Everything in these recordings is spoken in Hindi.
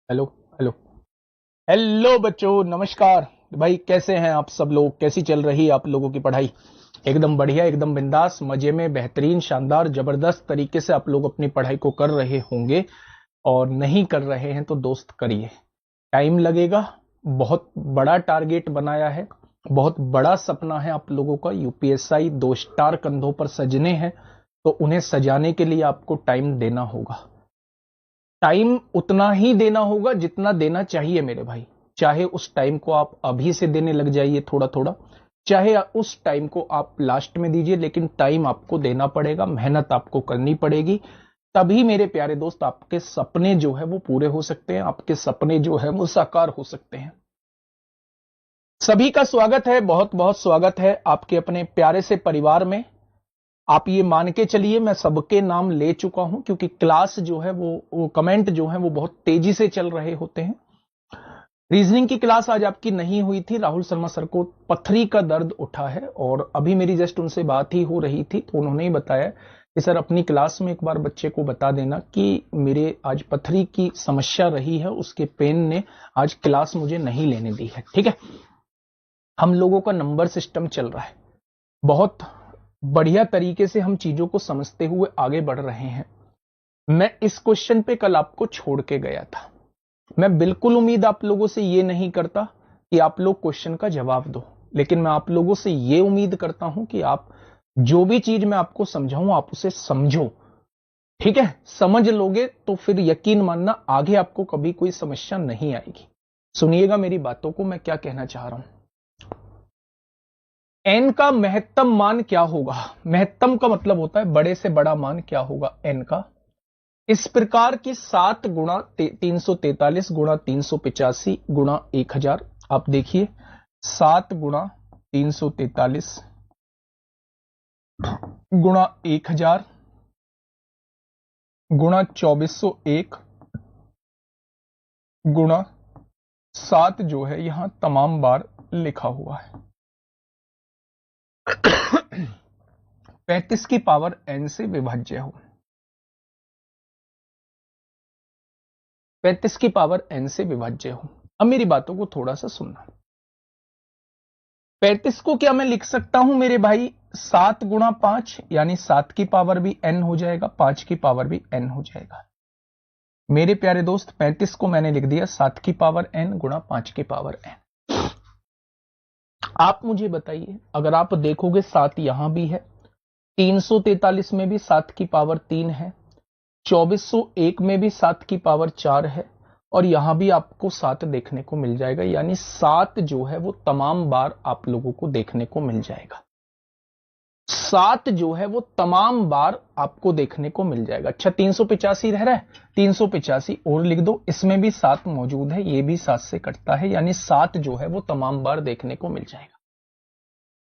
हेलो हेलो हेलो बच्चों, नमस्कार। भाई कैसे हैं आप सब लोग? कैसी चल रही है आप लोगों की पढ़ाई? एकदम बढ़िया, एकदम बिंदास, मजे में, बेहतरीन, शानदार, जबरदस्त तरीके से आप लोग अपनी पढ़ाई को कर रहे होंगे। और नहीं कर रहे हैं तो दोस्त करिए, टाइम लगेगा। बहुत बड़ा टारगेट बनाया है, बहुत बड़ा सपना है आप लोगों का। यूपीएसआई 2 स्टार कंधों पर सजने हैं, तो उन्हें सजाने के लिए आपको टाइम देना होगा। टाइम उतना ही देना होगा जितना देना चाहिए मेरे भाई। चाहे उस टाइम को आप अभी से देने लग जाइए थोड़ा थोड़ा, चाहे उस टाइम को आप लास्ट में दीजिए, लेकिन टाइम आपको देना पड़ेगा, मेहनत आपको करनी पड़ेगी। तभी मेरे प्यारे दोस्त आपके सपने जो है वो पूरे हो सकते हैं, आपके सपने जो है वो साकार हो सकते हैं। सभी का स्वागत है, बहुत बहुत स्वागत है आपके अपने प्यारे से परिवार में। आप ये मान के चलिए मैं सबके नाम ले चुका हूं, क्योंकि क्लास जो है वो कमेंट जो है वो बहुत तेजी से चल रहे होते हैं। रीजनिंग की क्लास आज आपकी नहीं हुई थी, राहुल शर्मा सर को पथरी का दर्द उठा है, और अभी मेरी जस्ट उनसे बात ही हो रही थी तो उन्होंने ही बताया कि सर अपनी क्लास में एक बार बच्चे को बता देना कि मेरे आज पथरी की समस्या रही है, उसके पेन ने आज क्लास मुझे नहीं लेने दी है। ठीक है, हम लोगों का नंबर सिस्टम चल रहा है, बहुत बढ़िया तरीके से हम चीजों को समझते हुए आगे बढ़ रहे हैं। मैं इस क्वेश्चन पे कल आपको छोड़ के गया था। मैं बिल्कुल उम्मीद आप लोगों से ये नहीं करता कि आप लोग क्वेश्चन का जवाब दो, लेकिन मैं आप लोगों से ये उम्मीद करता हूं कि आप जो भी चीज मैं आपको समझाऊं आप उसे समझो। ठीक है, समझ लोगे तो फिर यकीन मानना आगे आपको कभी कोई समस्या नहीं आएगी। सुनिएगा मेरी बातों को, मैं क्या कहना चाह रहा हूं। एन का महत्तम मान क्या होगा? महत्तम का मतलब होता है बड़े से बड़ा मान क्या होगा एन का। इस प्रकार की 7 गुणा 343 गुणा 385 गुणा 1000। आप देखिए, 7 गुणा 343 गुणा 1000 गुणा 2401 गुणा 7 जो है यहां तमाम बार लिखा हुआ है। 35 की पावर एन से विभाज्य हो, 35 की पावर एन से विभाज्य हो। अब मेरी बातों को थोड़ा सा सुनना। 35 को क्या मैं लिख सकता हूं मेरे भाई? 7 गुणा 5, यानी 7 की पावर भी एन हो जाएगा, 5 की पावर भी एन हो जाएगा। मेरे प्यारे दोस्त 35 को मैंने लिख दिया 7 की पावर एन गुणा 5 की पावर एन। आप मुझे बताइए, अगर आप देखोगे 7 यहां भी है, 343 में भी 7 की पावर 3 है, 2401 में भी 7 की पावर 4 है, और यहां भी आपको 7 देखने को मिल जाएगा, यानी 7 जो है वो तमाम बार आप लोगों को देखने को मिल जाएगा। 7 जो है वो तमाम बार आपको देखने को मिल जाएगा। अच्छा, 385 रह रहा है, 385 और लिख दो, इसमें भी 7 मौजूद है, ये भी 7 से कटता है, यानी 7 जो है वो तमाम बार देखने को मिल जाएगा।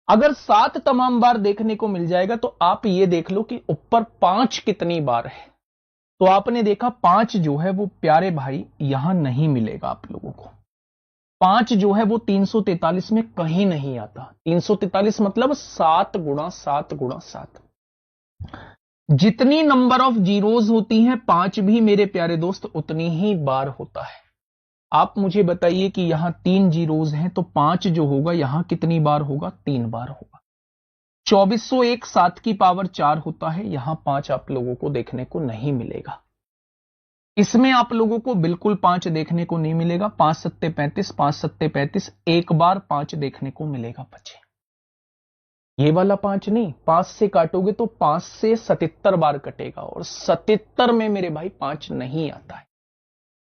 अगर 7 तमाम बार देखने को मिल जाएगा तो आप ये देख लो कि ऊपर 5 कितनी बार है। तो आपने देखा 5 जो है वो प्यारे भाई यहां नहीं मिलेगा आप लोगों को। 5 जो है वो 343 में कहीं नहीं आता। 343 मतलब 7 गुणा 7 गुणा 7। जितनी नंबर ऑफ जीरोज होती हैं 5 भी मेरे प्यारे दोस्त उतनी ही बार होता है। आप मुझे बताइए कि यहां 3 जीरोज हैं, तो 5 जो होगा यहां कितनी बार होगा? 3 बार होगा। 2401 7 की पावर 4 होता है, यहां 5 आप लोगों को देखने को नहीं मिलेगा। इसमें आप लोगों को बिल्कुल 5 देखने को नहीं मिलेगा। 5 सत्ते 35, 5 सत्ते 35, एक बार 5 देखने को मिलेगा बच्चे। ये वाला 5 नहीं, 5 से काटोगे तो 5 से 77 बार कटेगा, और 77 में मेरे भाई 5 नहीं आता है।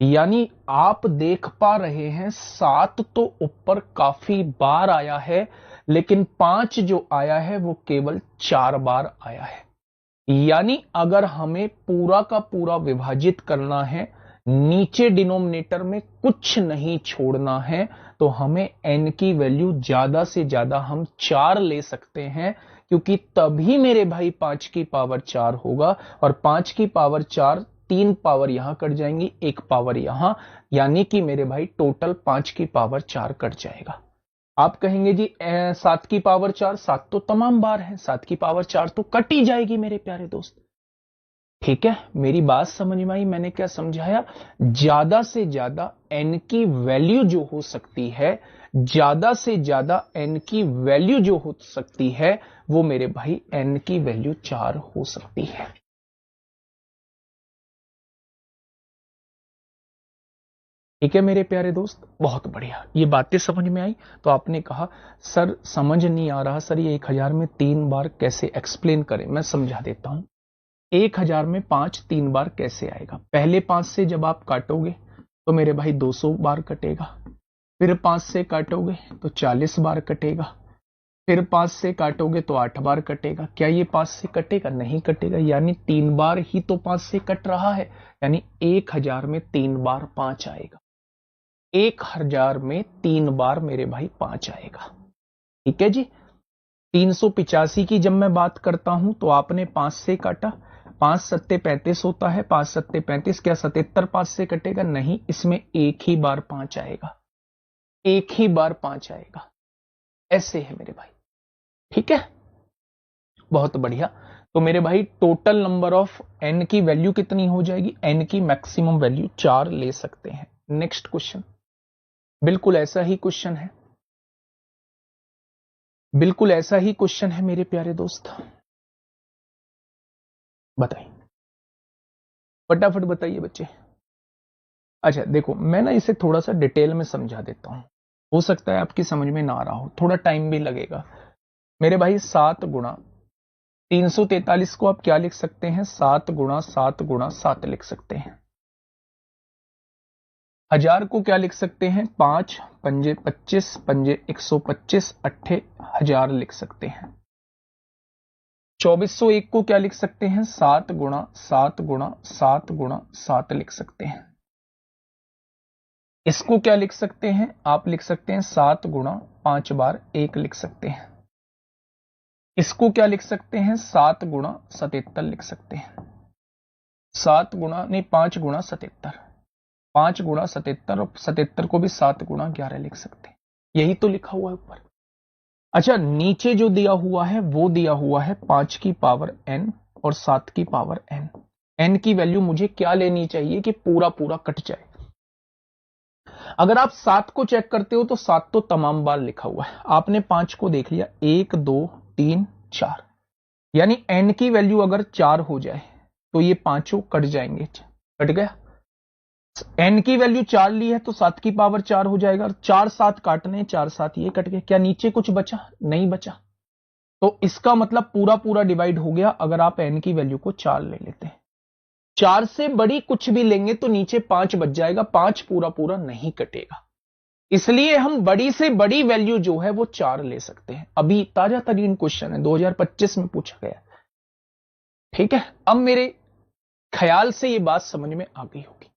यानी आप देख पा रहे हैं 7 तो ऊपर काफी बार आया है, लेकिन 5 जो आया है वो केवल 4 बार आया है। यानी अगर हमें पूरा का पूरा विभाजित करना है, नीचे डिनोमिनेटर में कुछ नहीं छोड़ना है, तो हमें n की वैल्यू ज्यादा से ज्यादा हम 4 ले सकते हैं, क्योंकि तभी मेरे भाई 5 की पावर 4 होगा, और 5 की पावर 4, 3 पावर यहां कट जाएंगी, 1 पावर यहां, यानी कि मेरे भाई टोटल 5 की पावर 4 कट जाएगा। आप कहेंगे जी 7 की पावर 4, 7 तो तमाम बार है, 7 की पावर 4 तो कट ही जाएगी मेरे प्यारे दोस्त। ठीक है, मेरी बात समझ में आई? मैंने क्या समझाया? ज्यादा से ज्यादा n की वैल्यू जो हो सकती है, ज्यादा से ज्यादा n की वैल्यू जो हो सकती है, वो मेरे भाई n की वैल्यू 4 हो सकती है। ठीक है मेरे प्यारे दोस्त, बहुत बढ़िया, ये बातें समझ में आई। तो आपने कहा सर समझ नहीं आ रहा सर, ये 1000 में 3 बार कैसे एक्सप्लेन करें? मैं समझा देता हूं। 1000 में 5 3 बार कैसे आएगा? पहले 5 से जब आप काटोगे तो मेरे भाई 200 बार कटेगा, फिर 5 से काटोगे तो 40 बार कटेगा, फिर 5 से काटोगे तो 8 बार कटेगा। क्या ये 5 से कटेगा? नहीं कटेगा, यानी 3 बार ही तो 5 से कट रहा है, यानी 1000 में 3 बार 5 आएगा। 1000 में 3 बार मेरे भाई 5 आएगा। ठीक है जी। 385 की जब मैं बात करता हूं तो आपने 5 से काटा, 5 सत्ते 35 होता है, 5 सत्ते 35, क्या 77 5 से कटेगा? नहीं, इसमें एक ही बार 5 आएगा, एक ही बार 5 आएगा। ऐसे है मेरे भाई। ठीक है, बहुत बढ़िया। तो मेरे भाई टोटल नंबर ऑफ n की वैल्यू कितनी हो जाएगी? n की मैक्सिमम वैल्यू 4 ले सकते हैं। नेक्स्ट क्वेश्चन, बिल्कुल ऐसा ही क्वेश्चन है, बिल्कुल ऐसा ही क्वेश्चन है मेरे प्यारे दोस्त। बताइए, फटाफट बताइए बच्चे। अच्छा देखो, मैं ना इसे थोड़ा सा डिटेल में समझा देता हूं, हो सकता है आपकी समझ में ना आ रहा हो, थोड़ा टाइम भी लगेगा। मेरे भाई 7 गुणा 343 को आप क्या लिख सकते हैं? 7 गुणा 7 गुणा 7 लिख सकते हैं। 1000 को क्या लिख सकते हैं? 5 पंजे 25 पंजे 125 अट्ठे 1000 लिख सकते हैं। 2401 को क्या लिख सकते हैं? 7 गुणा 7 गुणा 7 गुणा 7 लिख सकते हैं। इसको क्या लिख सकते हैं? आप लिख सकते हैं 7 गुणा 5 बार 1 लिख सकते हैं। इसको क्या लिख सकते हैं? 7 गुणा 77 लिख सकते हैं। 7 गुणा नहीं 5 गुणा 77, 5 गुणा 77, और 77 को भी 7 गुणा 11 लिख सकते हैं। यही तो लिखा हुआ है ऊपर। अच्छा, नीचे जो दिया हुआ है वो दिया हुआ है 5 की पावर n और 7 की पावर n। n की वैल्यू मुझे क्या लेनी चाहिए कि पूरा पूरा कट जाए? अगर आप 7 को चेक करते हो तो 7 तो तमाम बार लिखा हुआ है, आपने 5 को देख लिया, 1 2 3 4, यानी n की वैल्यू अगर 4 हो जाए तो ये पांचों कट जाएंगे। कट गया। n की वैल्यू 4 ली है तो 7 की पावर 4 हो जाएगा, और 4 7 काटने, 4 7 ये कट गए। क्या नीचे कुछ बचा? नहीं बचा। तो इसका मतलब पूरा पूरा डिवाइड हो गया अगर आप n की वैल्यू को 4 ले लेते हैं। 4 से बड़ी कुछ भी लेंगे तो नीचे 5 बच जाएगा, 5 पूरा पूरा नहीं कटेगा, इसलिए हम बड़ी से बड़ी वैल्यू जो है वो 4 ले सकते हैं। अभी ताजा तरीन क्वेश्चन है, 2025 में पूछा गया। ठीक है, अब मेरे ख्याल से ये बात समझ में आ गई होगी।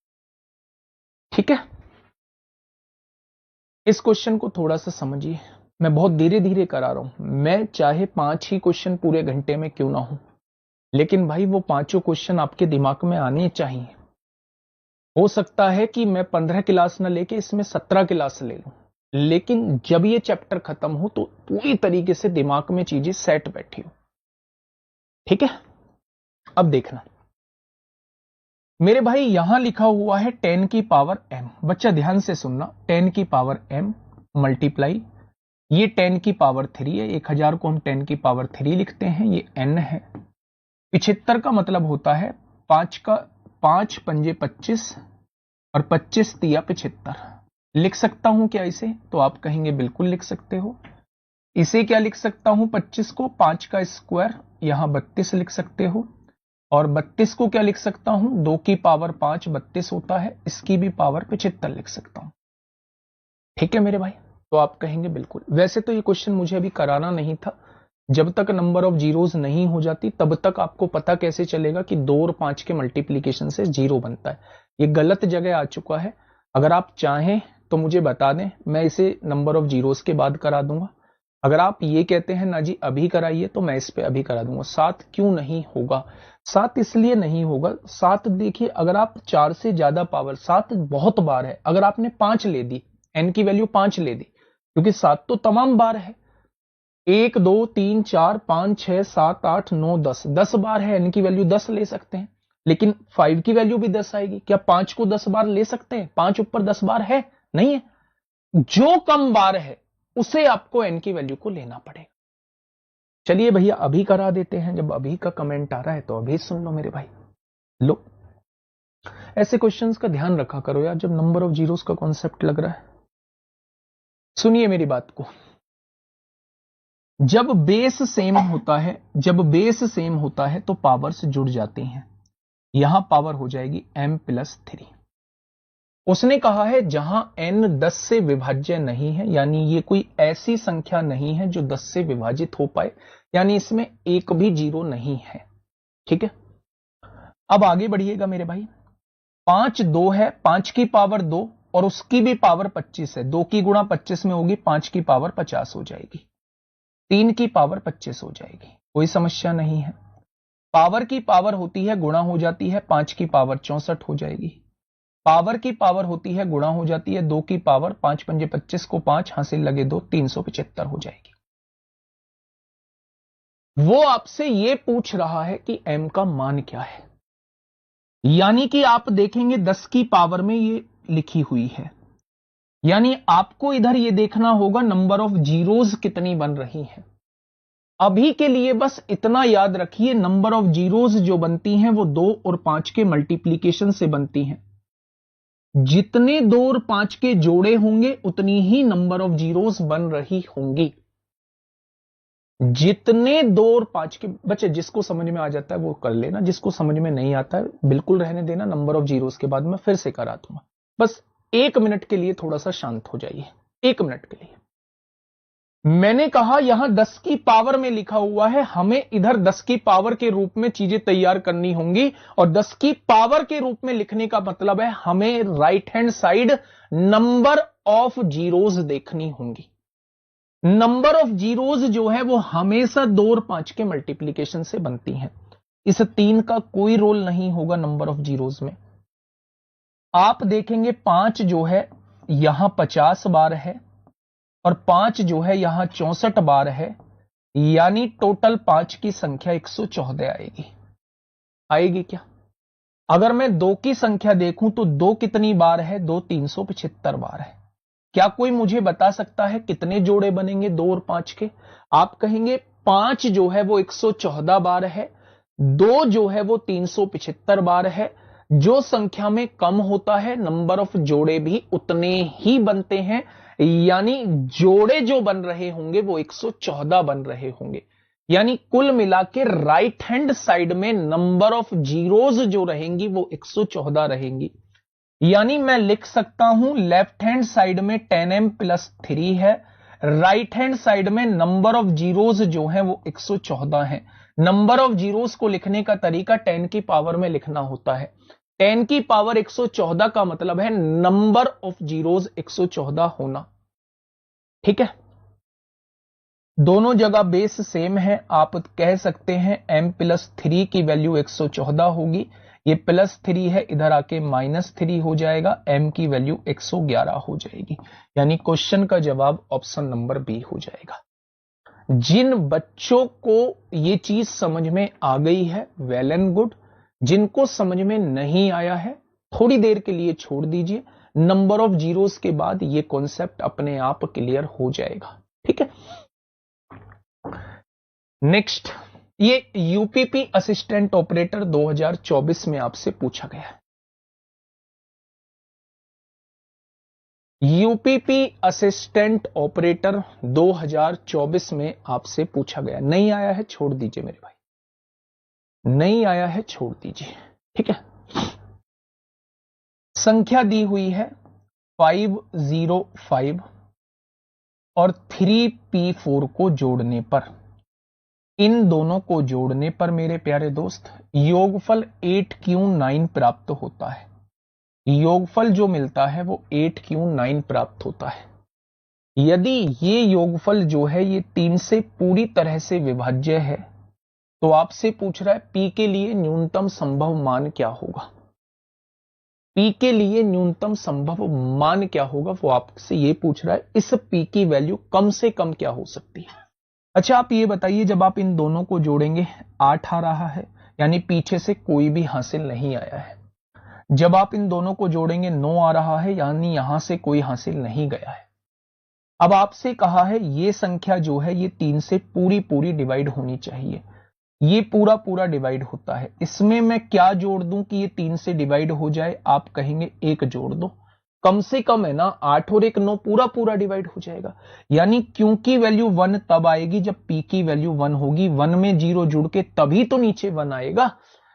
ठीक है, इस क्वेश्चन को थोड़ा सा समझिए, मैं बहुत धीरे धीरे करा रहा हूं। मैं चाहे 5 ही क्वेश्चन पूरे घंटे में क्यों ना हो, लेकिन भाई वो पांचों क्वेश्चन आपके दिमाग में आने चाहिए। हो सकता है कि मैं 15 क्लास ना लेके इसमें 17 क्लास ले लूं, लेकिन जब ये चैप्टर खत्म हो तो पूरी तरीके से दिमाग में चीजें सेट बैठी हो। ठीक है, अब देखना मेरे भाई, यहां लिखा हुआ है 10 की पावर m। बच्चा ध्यान से सुनना, 10 की पावर m मल्टीप्लाई, ये 10 की पावर 3 है, 1000 को हम 10 की पावर 3 लिखते हैं, ये n है। 75 का मतलब होता है 5 पंजे 25 और 25 तिया 75। लिख सकता हूं क्या इसे? तो आप कहेंगे बिल्कुल लिख सकते हो। इसे क्या लिख सकता हूं? 25 को 5 का स्क्वायर, यहां 32 लिख सकते हो। और 32 को क्या लिख सकता हूं? 2 की पावर 5 32 होता है, इसकी भी पावर 75 लिख सकता हूं। ठीक है मेरे भाई, तो आप कहेंगे बिल्कुल। वैसे तो ये क्वेश्चन मुझे अभी कराना नहीं था, जब तक नंबर ऑफ जीरोज नहीं हो जाती तब तक आपको पता कैसे चलेगा कि 2 और 5 के मल्टीप्लीकेशन से 0 बनता है। ये गलत जगह आ चुका है। अगर आप चाहें तो मुझे बता दें, मैं इसे नंबर ऑफ जीरोज के बाद करा दूंगा। अगर आप ये कहते हैं ना जी अभी कराइए, तो मैं इस पे अभी करा दूंगा। 7 क्यों नहीं होगा? 7 इसलिए नहीं होगा, 7 देखिए, अगर आप 4 से ज्यादा पावर, 7 बहुत बार है, अगर आपने 5 ले दी, n की वैल्यू 5 ले दी, क्योंकि 7 तो तमाम बार है, 1 2 3 4 5 6 7 8 9 10, 10 बार है, n की वैल्यू 10 ले सकते हैं। लेकिन 5 की वैल्यू भी 10 आएगी। क्या 5 को 10 बार ले सकते हैं? 5 ऊपर 10 बार है? नहीं है। जो कम बार है उसे आपको n की वैल्यू को लेना पड़ेगा। चलिए भैया अभी करा देते हैं। जब अभी का कमेंट आ रहा है तो अभी सुन लो मेरे भाई। लो, ऐसे क्वेश्चंस का ध्यान रखा करो यार जब नंबर ऑफ जीरोस का कॉन्सेप्ट लग रहा है। सुनिए मेरी बात को। जब बेस सेम होता है तो पावर्स जुड़ जाती हैं। यहां पावर हो जाएगी m+3। उसने कहा है जहां n 10 से विभाज्य नहीं है, यानी ये कोई ऐसी संख्या नहीं है जो 10 से विभाजित हो पाए, यानी इसमें एक भी जीरो नहीं है। ठीक है, अब आगे बढ़िएगा मेरे भाई। 5 2 है, 5 की पावर 2 और उसकी भी पावर 25 है। 2 की गुणा 25 में होगी, 5 की पावर 50 हो जाएगी, 3 की पावर 25 हो जाएगी। कोई समस्या नहीं है। पावर की पावर होती है गुणा हो जाती है, 5 की पावर 64 हो जाएगी। पावर की पावर होती है गुणा हो जाती है, 2 की पावर 5 पंजे 25 को 5 हासिल लगे 2, 375 हो जाएगी। वो आपसे ये पूछ रहा है कि m का मान क्या है, यानी कि आप देखेंगे 10 की पावर में ये लिखी हुई है, यानी आपको इधर ये देखना होगा नंबर ऑफ जीरोस कितनी बन रही हैं। अभी के लिए बस इतना याद रखिए, नंबर ऑफ जीरोस जो बनती हैं वो 2 और 5 के मल्टीप्लीकेशन से बनती हैं। जितने 2 और 5 के जोड़े होंगे उतनी ही नंबर ऑफ जीरोस बन रही होंगी। जितने 2 और 5 के, बच्चे जिसको समझ में आ जाता है वो कर लेना, जिसको समझ में नहीं आता है बिल्कुल रहने देना। नंबर ऑफ जीरोस के बाद मैं फिर से करा दूंगा। बस 1 मिनट के लिए थोड़ा सा शांत हो जाइए, 1 मिनट के लिए। मैंने कहा यहां 10 की पावर में लिखा हुआ है, हमें इधर 10 की पावर के रूप में चीजें तैयार करनी होंगी, और 10 की पावर के रूप में लिखने का मतलब है हमें right hand side number of zeros देखनी होंगी। नंबर ऑफ जीरोस जो है वो हमेशा 2 और 5 के मल्टीप्लीकेशन से बनती हैं। इस 3 का कोई रोल नहीं होगा नंबर ऑफ जीरोस में। आप देखेंगे 5 जो है यहां 50 बार है और 5 जो है यहां 64 बार है, यानी टोटल 5 की संख्या 114 आएगी। आएगी क्या? अगर मैं 2 की संख्या देखूं तो 2 कितनी बार है? 2 375 बार है। क्या कोई मुझे बता सकता है कितने जोड़े बनेंगे 2 और 5 के? आप कहेंगे 5 जो है वो 114 बार है, 2 जो है वो 375 बार है। जो संख्या में कम होता है नंबर ऑफ जोड़े भी उतने ही बनते हैं, यानी जोड़े जो बन रहे होंगे वो 114 बन रहे होंगे। यानी कुल मिला के राइट हैंड साइड में नंबर ऑफ जीरोस जो रहेंगी वो 114 रहेंगी। यानी मैं लिख सकता हूं लेफ्ट हैंड साइड में 10m+3 है, राइट हैंड साइड में नंबर ऑफ जीरोस जो है वो 114 है। नंबर ऑफ जीरोस को लिखने का तरीका 10 की पावर में लिखना होता है। 10 की पावर 114 का मतलब है नंबर ऑफ जीरोस 114 होना। ठीक है, दोनों जगह बेस सेम है। आप कह सकते हैं m+3 की वैल्यू 114 होगी। ये +3 है, इधर आके -3 हो जाएगा, m की वैल्यू 111 हो जाएगी। यानी क्वेश्चन का जवाब ऑप्शन नंबर बी हो जाएगा। जिन बच्चों को ये चीज समझ में आ गई है वेल एंड गुड, जिनको समझ में नहीं आया है थोड़ी देर के लिए छोड़ दीजिए। नंबर ऑफ जीरोस के बाद ये कॉन्सेप्ट अपने आप क्लियर हो जाएगा। ठीक है, नेक्स्ट, ये यूपीपी असिस्टेंट ऑपरेटर 2024 में आपसे पूछा गया है। यूपीपी असिस्टेंट ऑपरेटर 2024 में आपसे पूछा गया। नहीं आया है छोड़ दीजिए मेरे भाई, नहीं आया है छोड़ दीजिए। ठीक है, संख्या दी हुई है 505 और 3p4 को जोड़ने पर, इन दोनों को जोड़ने पर मेरे प्यारे दोस्त योगफल 8Q9 प्राप्त होता है। योगफल जो मिलता है वो 8Q9 प्राप्त होता है। यदि ये योगफल जो है ये 3 से पूरी तरह से विभाज्य है तो आपसे पूछ रहा है p के लिए न्यूनतम संभव मान क्या होगा। p के लिए न्यूनतम संभव मान क्या होगा वो आपसे ये पूछ रहा है। इस p की वैल्यू कम से कम क्या हो सकती है? अच्छा आप ये बताइए, जब आप इन दोनों को जोड़ेंगे 8 आ रहा है, यानी पीछे से कोई भी हासिल नहीं आया है। जब आप इन दोनों को जोड़ेंगे 9 आ रहा है, यानी यहां से कोई हासिल नहीं गया है। अब आपसे कहा है ये संख्या जो है ये 3 से पूरी पूरी डिवाइड होनी चाहिए। ये पूरा पूरा डिवाइड होता है, इसमें मैं क्या जोड़ दूं कि ये 3 से डिवाइड हो जाए? आप कहेंगे 1 जोड़ दो, कम से कम है ना, 8 और 1 9, पूरा पूरा डिवाइड हो जाएगा। यानी क्यू की वैल्यू 1 तब आएगी जब पी की वैल्यू 1 होगी। 1 में 0 जुड़ के तभी तो नीचे 1 आएगा।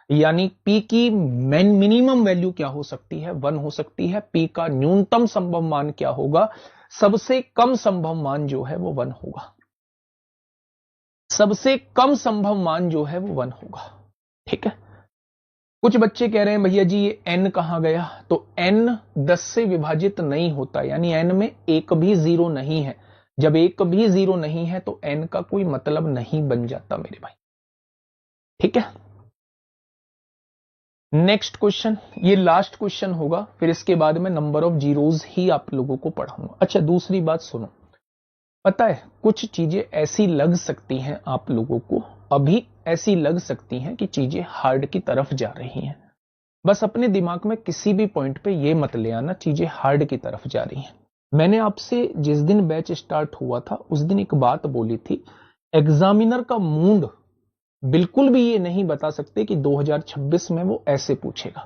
यानी पी की मिनिमम वैल्यू क्या हो सकती है? 1 हो सकती है। पी का न्यूनतम संभव मान क्या होगा? सबसे कम संभव मान जो है वो 1 होगा। सबसे कम संभव मान जो है वो 1 होगा। ठीक है। कुछ बच्चे कह रहे हैं भैया जी ये n कहां गया? तो n 10 से विभाजित नहीं होता, यानी n में एक भी 0 नहीं है। जब एक भी 0 नहीं है तो n का कोई मतलब नहीं बन जाता मेरे भाई। ठीक है। नेक्स्ट क्वेश्चन, ये लास्ट क्वेश्चन होगा, फिर इसके बाद में नंबर ऑफ जीरोज ही आप लोगों को पढ़ाऊंगा। अच्छा, दूसरी बात सुनो, पता है कुछ चीजें ऐसी लग सकती हैं आप लोगों को, अभी ऐसी लग सकती हैं कि चीजें हार्ड की तरफ जा रही हैं। बस अपने दिमाग में किसी भी पॉइंट पे ये मत ले आना चीजें हार्ड की तरफ जा रही हैं। मैंने आपसे जिस दिन बैच स्टार्ट हुआ था उस दिन एक बात बोली थी, एग्जामिनर का मूड बिल्कुल भी ये नहीं बता सकते कि 2026 में वो ऐसे पूछेगा।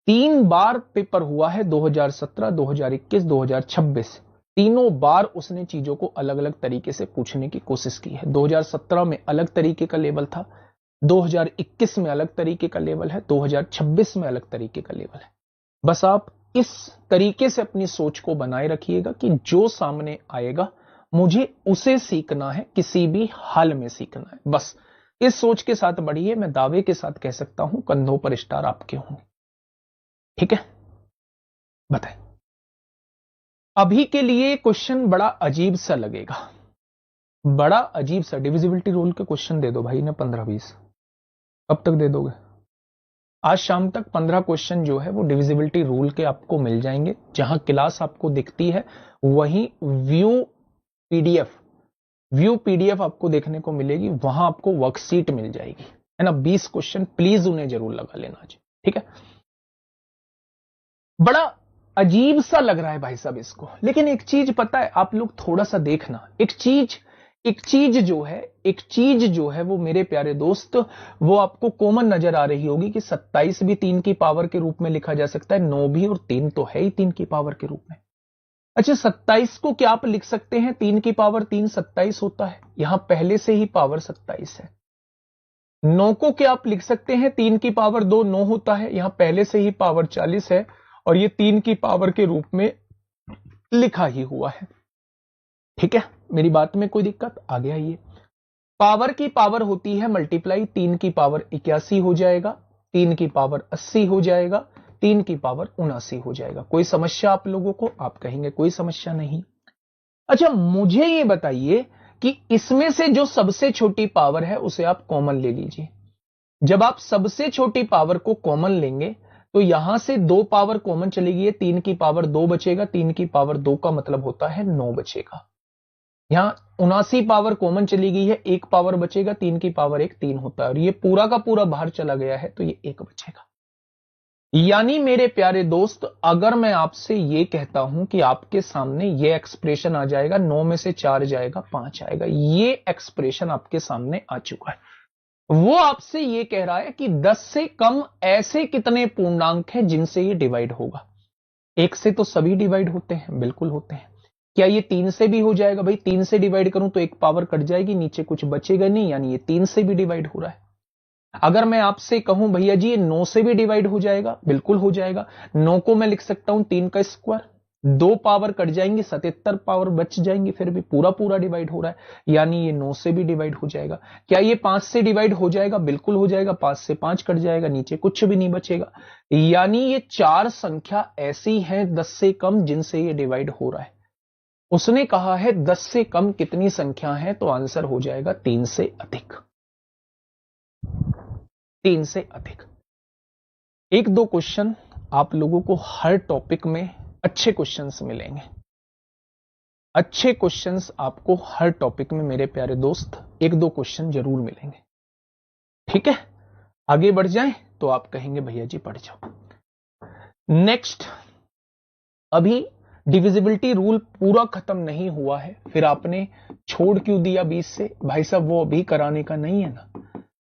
3 बार पेपर हुआ है, 2017, 2021, 2026। तीनों बार उसने चीजों को अलग अलग तरीके से पूछने की कोशिश की है। 2017 में अलग तरीके का लेवल था, 2021 में अलग तरीके का लेवल है, 2026 में अलग तरीके का लेवल है। बस आप इस तरीके से अपनी सोच को बनाए रखिएगा कि जो सामने आएगा मुझे उसे सीखना है, किसी भी हाल में सीखना है। बस इस सोच के साथ बढ़िए, मैं दावे के साथ कह सकता हूं कंधों पर स्टार आपके होंगे। ठीक है, बताएं। अभी के लिए क्वेश्चन बड़ा अजीब सा लगेगा, बड़ा अजीब सा। डिविजिबिलिटी रूल के क्वेश्चन दे दो भाई ने 15-20। कब तक दे दोगे? आज शाम तक 15 क्वेश्चन जो है वो डिविजिबिलिटी रूल के आपको मिल जाएंगे। जहां क्लास आपको दिखती है वहीं व्यू पीडीएफ आपको देखने को मिलेगी, वहां आपको वर्कशीट मिल जाएगी, है ना। 20 क्वेश्चन प्लीज उन्हें जरूर लगा लेना आज। ठीक है। बड़ा अजीब सा लग रहा है भाई साहब इसको, लेकिन एक चीज पता है, आप लोग थोड़ा सा देखना, एक चीज जो है वो मेरे प्यारे दोस्त, वो आपको कॉमन नजर आ रही होगी कि 27 भी 3 की पावर के रूप में लिखा जा सकता है, 9 भी, और 3 तो है ही 3 की पावर के रूप में। अच्छा, 27 को क्या आप लिख सकते हैं 3 की पावर 3 27 होता है, यहां पहले से ही पावर 27 है। 9 को क्या आप लिख सकते हैं 3 की पावर 2 9 होता है, यहां पहले से ही पावर 40 है, और ये 3 की पावर के रूप में लिखा ही हुआ है। ठीक है, मेरी बात में कोई दिक्कत? आगे आइए। पावर की पावर होती है मल्टीप्लाई, 3 की पावर 81 हो जाएगा, 3 की पावर 80 हो जाएगा, 3 की पावर 79 हो जाएगा। कोई समस्या आप लोगों को? आप कहेंगे कोई समस्या नहीं। अच्छा, मुझे ये बताइए कि इसमें से जो सबसे छोटी पावर है उसे आप कॉमन ले लीजिए। जब आप सबसे छोटी पावर को कॉमन लेंगे तो यहां से 2 पावर कॉमन चलेगी, 3 की पावर 2 बचेगा, 3 की पावर 2 का मतलब होता है 9 बचेगा। यहां 79 पावर कॉमन चली गई है, 1 पावर बचेगा, 3 की पावर 1 3 होता है, और ये पूरा का पूरा बाहर चला गया है तो ये 1 बचेगा। यानी मेरे प्यारे दोस्त, अगर मैं आपसे ये कहता हूं कि आपके सामने ये एक्सप्रेशन आ जाएगा, 9 में से 4 जाएगा 5 आएगा, ये एक्सप्रेशन आपके सामने आ चुका है। वो आपसे ये कह रहा है कि 10 से कम ऐसे कितने पूर्णांक हैं जिनसे ये डिवाइड होगा। 1 से तो सभी डिवाइड होते हैं, बिल्कुल होते हैं। क्या ये 3 से भी हो जाएगा? भाई 3 से डिवाइड करूं तो 1 पावर कट जाएगी, नीचे कुछ बचेगा नहीं, यानी ये 3 से भी डिवाइड हो रहा है। अगर मैं आपसे कहूं भैया जी ये 9 से भी डिवाइड हो जाएगा, बिल्कुल हो जाएगा। 9 को मैं लिख सकता हूं 3 का स्क्वायर, 2 पावर कट जाएंगी, 77 पावर बच जाएंगी, फिर भी पूरा पूरा डिवाइड हो रहा है, यानी ये 9 से भी डिवाइड हो जाएगा। क्या ये 5 से डिवाइड हो जाएगा? बिल्कुल हो जाएगा, 5 से 5 कट जाएगा, नीचे कुछ भी नहीं बचेगा। यानी ये 4 संख्या ऐसी हैं 10 से कम जिनसे ये डिवाइड हो रहा है। उसने कहा है 10 से कम कितनी संख्या है, तो आंसर हो जाएगा 3 से अधिक। 3 से अधिक। 1-2 क्वेश्चन आप लोगों को हर टॉपिक में अच्छे क्वेश्चंस मिलेंगे, अच्छे क्वेश्चंस आपको हर टॉपिक में मेरे प्यारे दोस्त 1-2 क्वेश्चन जरूर मिलेंगे। ठीक है, आगे बढ़ जाएं तो आप कहेंगे भैया जी पढ़ जाओ। नेक्स्ट, अभी डिविजिबिलिटी रूल पूरा खत्म नहीं हुआ है, फिर आपने छोड़ क्यों दिया बीच से? भाई साहब वो अभी कराने का नहीं है ना।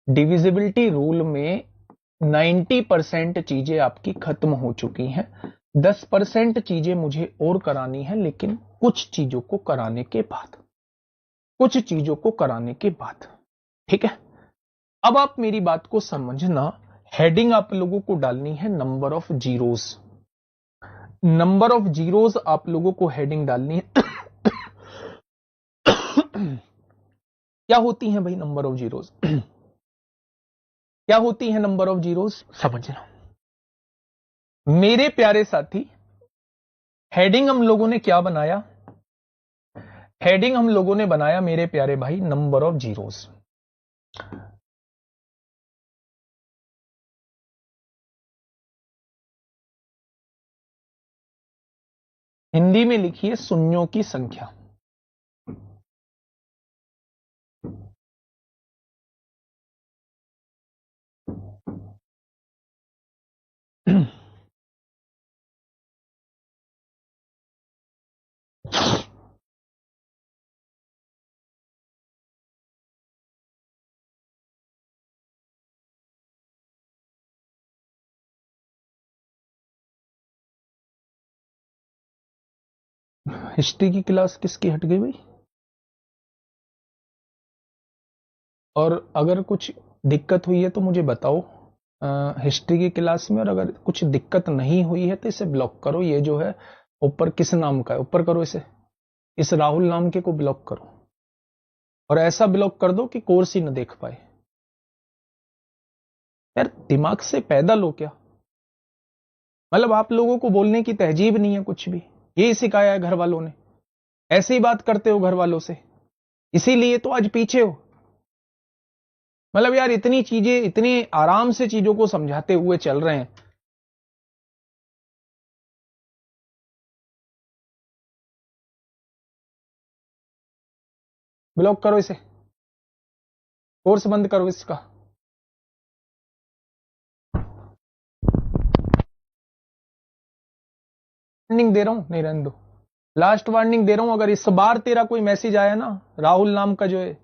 डिविजिबिलिटी रूल में 90% चीजें आपकी खत्म हो चुकी हैं, 10% चीजें मुझे और करानी है, लेकिन कुछ चीजों को कराने के बाद, कुछ चीजों को कराने के बाद। ठीक है, अब आप मेरी बात को समझना। हेडिंग आप लोगों को डालनी है number of zeros. Number of zeros आप लोगों को हेडिंग डालनी है। क्या होती है भाई नंबर ऑफ जीरोज? क्या होती है नंबर ऑफ जीरोज, समझना मेरे प्यारे साथी। हेडिंग हम लोगों ने क्या बनाया? हेडिंग हम लोगों ने बनाया मेरे प्यारे भाई नंबर ऑफ जीरोज। हिंदी में लिखिए शून्यों की संख्या। हिस्ट्री की क्लास किसकी हट गई भाई? और अगर कुछ दिक्कत हुई है तो मुझे बताओ हिस्ट्री की क्लास में। और अगर कुछ दिक्कत नहीं हुई है तो इसे ब्लॉक करो। ये जो है ऊपर किस नाम का है, ऊपर करो इसे, इस राहुल नाम के को ब्लॉक करो, और ऐसा ब्लॉक कर दो कि कोर्स ही न देख पाए। यार दिमाग से पैदल हो क्या? मतलब आप लोगों को बोलने की तहजीब नहीं है कुछ भी। यही सिखाया है घर वालों ने, ऐसे ही बात करते हो घर वालों से, इसीलिए तो आज पीछे हो। मतलब यार इतनी चीजें, इतने आराम से चीजों को समझाते हुए चल रहे हैं। ब्लॉक करो इसे, कोर्स बंद करो इसका। वार्निंग दे रहा हूं, नहीं रहने दो, लास्ट वार्निंग दे रहा हूं। अगर इस बार तेरा कोई मैसेज आया ना, राहुल नाम का जो है,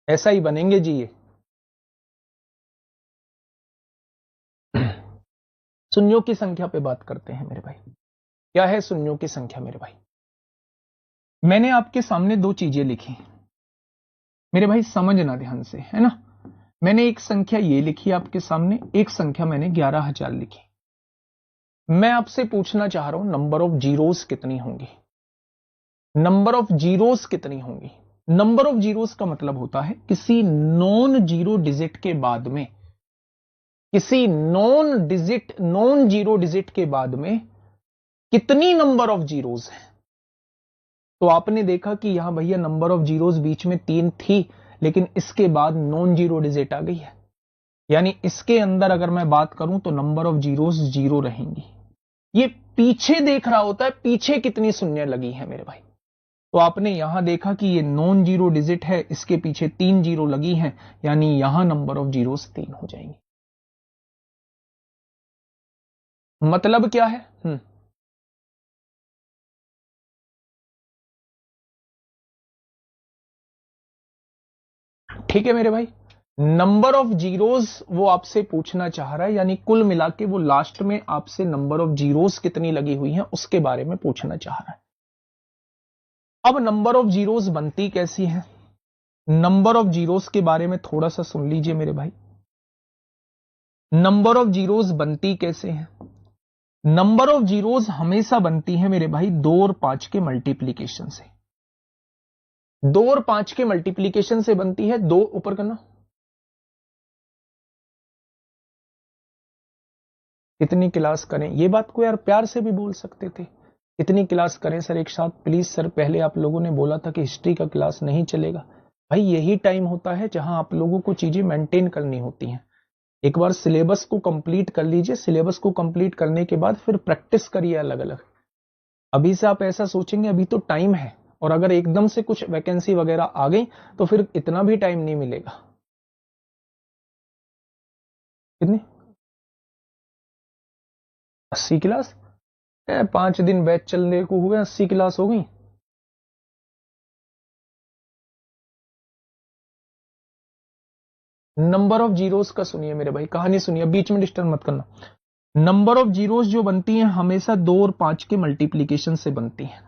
ऐसा ही बनेंगे जी ये। शून्यों की संख्या पे बात करते हैं मेरे भाई। क्या है शून्यों की संख्या मेरे भाई? मैंने आपके सामने दो चीजें लिखी मेरे भाई, समझना ध्यान से, है ना। मैंने एक संख्या ये लिखी आपके सामने, एक संख्या मैंने 11,000 लिखी। मैं आपसे पूछना चाह रहा हूं नंबर ऑफ जीरोस कितनी होंगी? नंबर ऑफ जीरोस कितनी होंगी? नंबर ऑफ जीरोस का मतलब होता है किसी नॉन जीरो डिजिट के बाद में, किसी नॉन जीरो डिजिट के बाद में कितनी नंबर ऑफ जीरोस है। तो आपने देखा कि यहां भैया नंबर ऑफ जीरोस बीच में 3 थी, लेकिन इसके बाद नॉन जीरो डिजिट आ गई है। यानी इसके अंदर अगर मैं बात करूं तो नंबर ऑफ जीरोस जीरो रहेंगी। ये पीछे देख रहा होता है पीछे कितनी शून्य लगी है मेरे भाई। तो आपने यहां देखा कि ये नॉन जीरो डिजिट है, इसके पीछे 3 जीरो लगी हैं, यानी यहां नंबर ऑफ जीरोस 3 हो जाएंगे। मतलब क्या है? ठीक है मेरे भाई, नंबर ऑफ जीरोस वो आपसे पूछना चाह रहा है, यानी कुल मिला के वो लास्ट में आपसे नंबर ऑफ जीरोस कितनी लगी हुई हैं उसके बारे में पूछना चाह रहा है। अब नंबर ऑफ जीरोस बनती कैसी है? नंबर ऑफ जीरोस के बारे में थोड़ा सा सुन लीजिए मेरे भाई। नंबर ऑफ जीरोस बनती कैसे हैं? नंबर ऑफ जीरोस हमेशा बनती है मेरे भाई 2 और 5 के मल्टीप्लीकेशन से। 2 और 5 के मल्टीप्लीकेशन से बनती है। 2 ऊपर करना, कितनी क्लास करें? ये बात को यार प्यार से भी बोल सकते थे, कितनी क्लास करें सर एक साथ प्लीज। सर पहले आप लोगों ने बोला था कि हिस्ट्री का क्लास नहीं चलेगा। भाई यही टाइम होता है जहां आप लोगों को चीजें मेंटेन करनी होती हैं। एक बार सिलेबस को कंप्लीट कर लीजिए, सिलेबस को कंप्लीट करने के बाद फिर प्रैक्टिस करिए अलग अलग। अभी से आप ऐसा सोचेंगे अभी तो टाइम है और अगर एकदम से कुछ वैकेंसी वगैरह आ गई तो फिर इतना भी टाइम नहीं मिलेगा। कितनी 80 क्लास? 5 दिन बैच चलने को हुए 80 क्लास हो गई। नंबर ऑफ जीरोस का सुनिए मेरे भाई, कहानी सुनिए, बीच में डिस्टर्ब मत करना। नंबर ऑफ जीरोस जो बनती हैं हमेशा 2 और 5 के मल्टीप्लीकेशन से बनती हैं।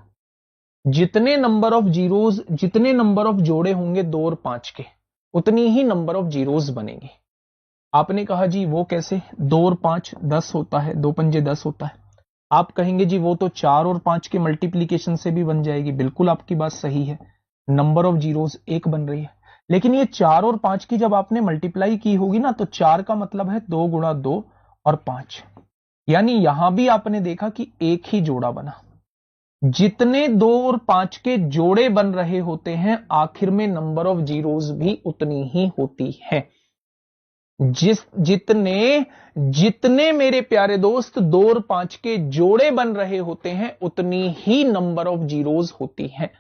जितने नंबर ऑफ जीरोस, जितने नंबर ऑफ जोड़े होंगे 2 और 5 के, उतनी ही नंबर ऑफ जीरोस बनेंगे। आपने कहा जी वो कैसे, 2 और 5 10 होता है, 2 पंजे 10 होता है। आप कहेंगे जी वो तो 4 और 5 के मल्टीप्लीकेशन से भी बन जाएगी। बिल्कुल आपकी बात सही है, नंबर ऑफ जीरोस 1 बन रही है। लेकिन ये 4 और 5 की जब आपने मल्टीप्लाई की होगी ना, तो 4 का मतलब है 2 गुणा 2 और 5, यानी यहां भी आपने देखा कि एक ही जोड़ा बना। जितने 2 और 5 के जोड़े बन रहे होते हैं आखिर में नंबर ऑफ जीरोस भी उतनी ही होती है। जितने जितने मेरे प्यारे दोस्त 2 और 5 के जोड़े बन रहे होते हैं उतनी ही नंबर ऑफ जीरोस होती हैं।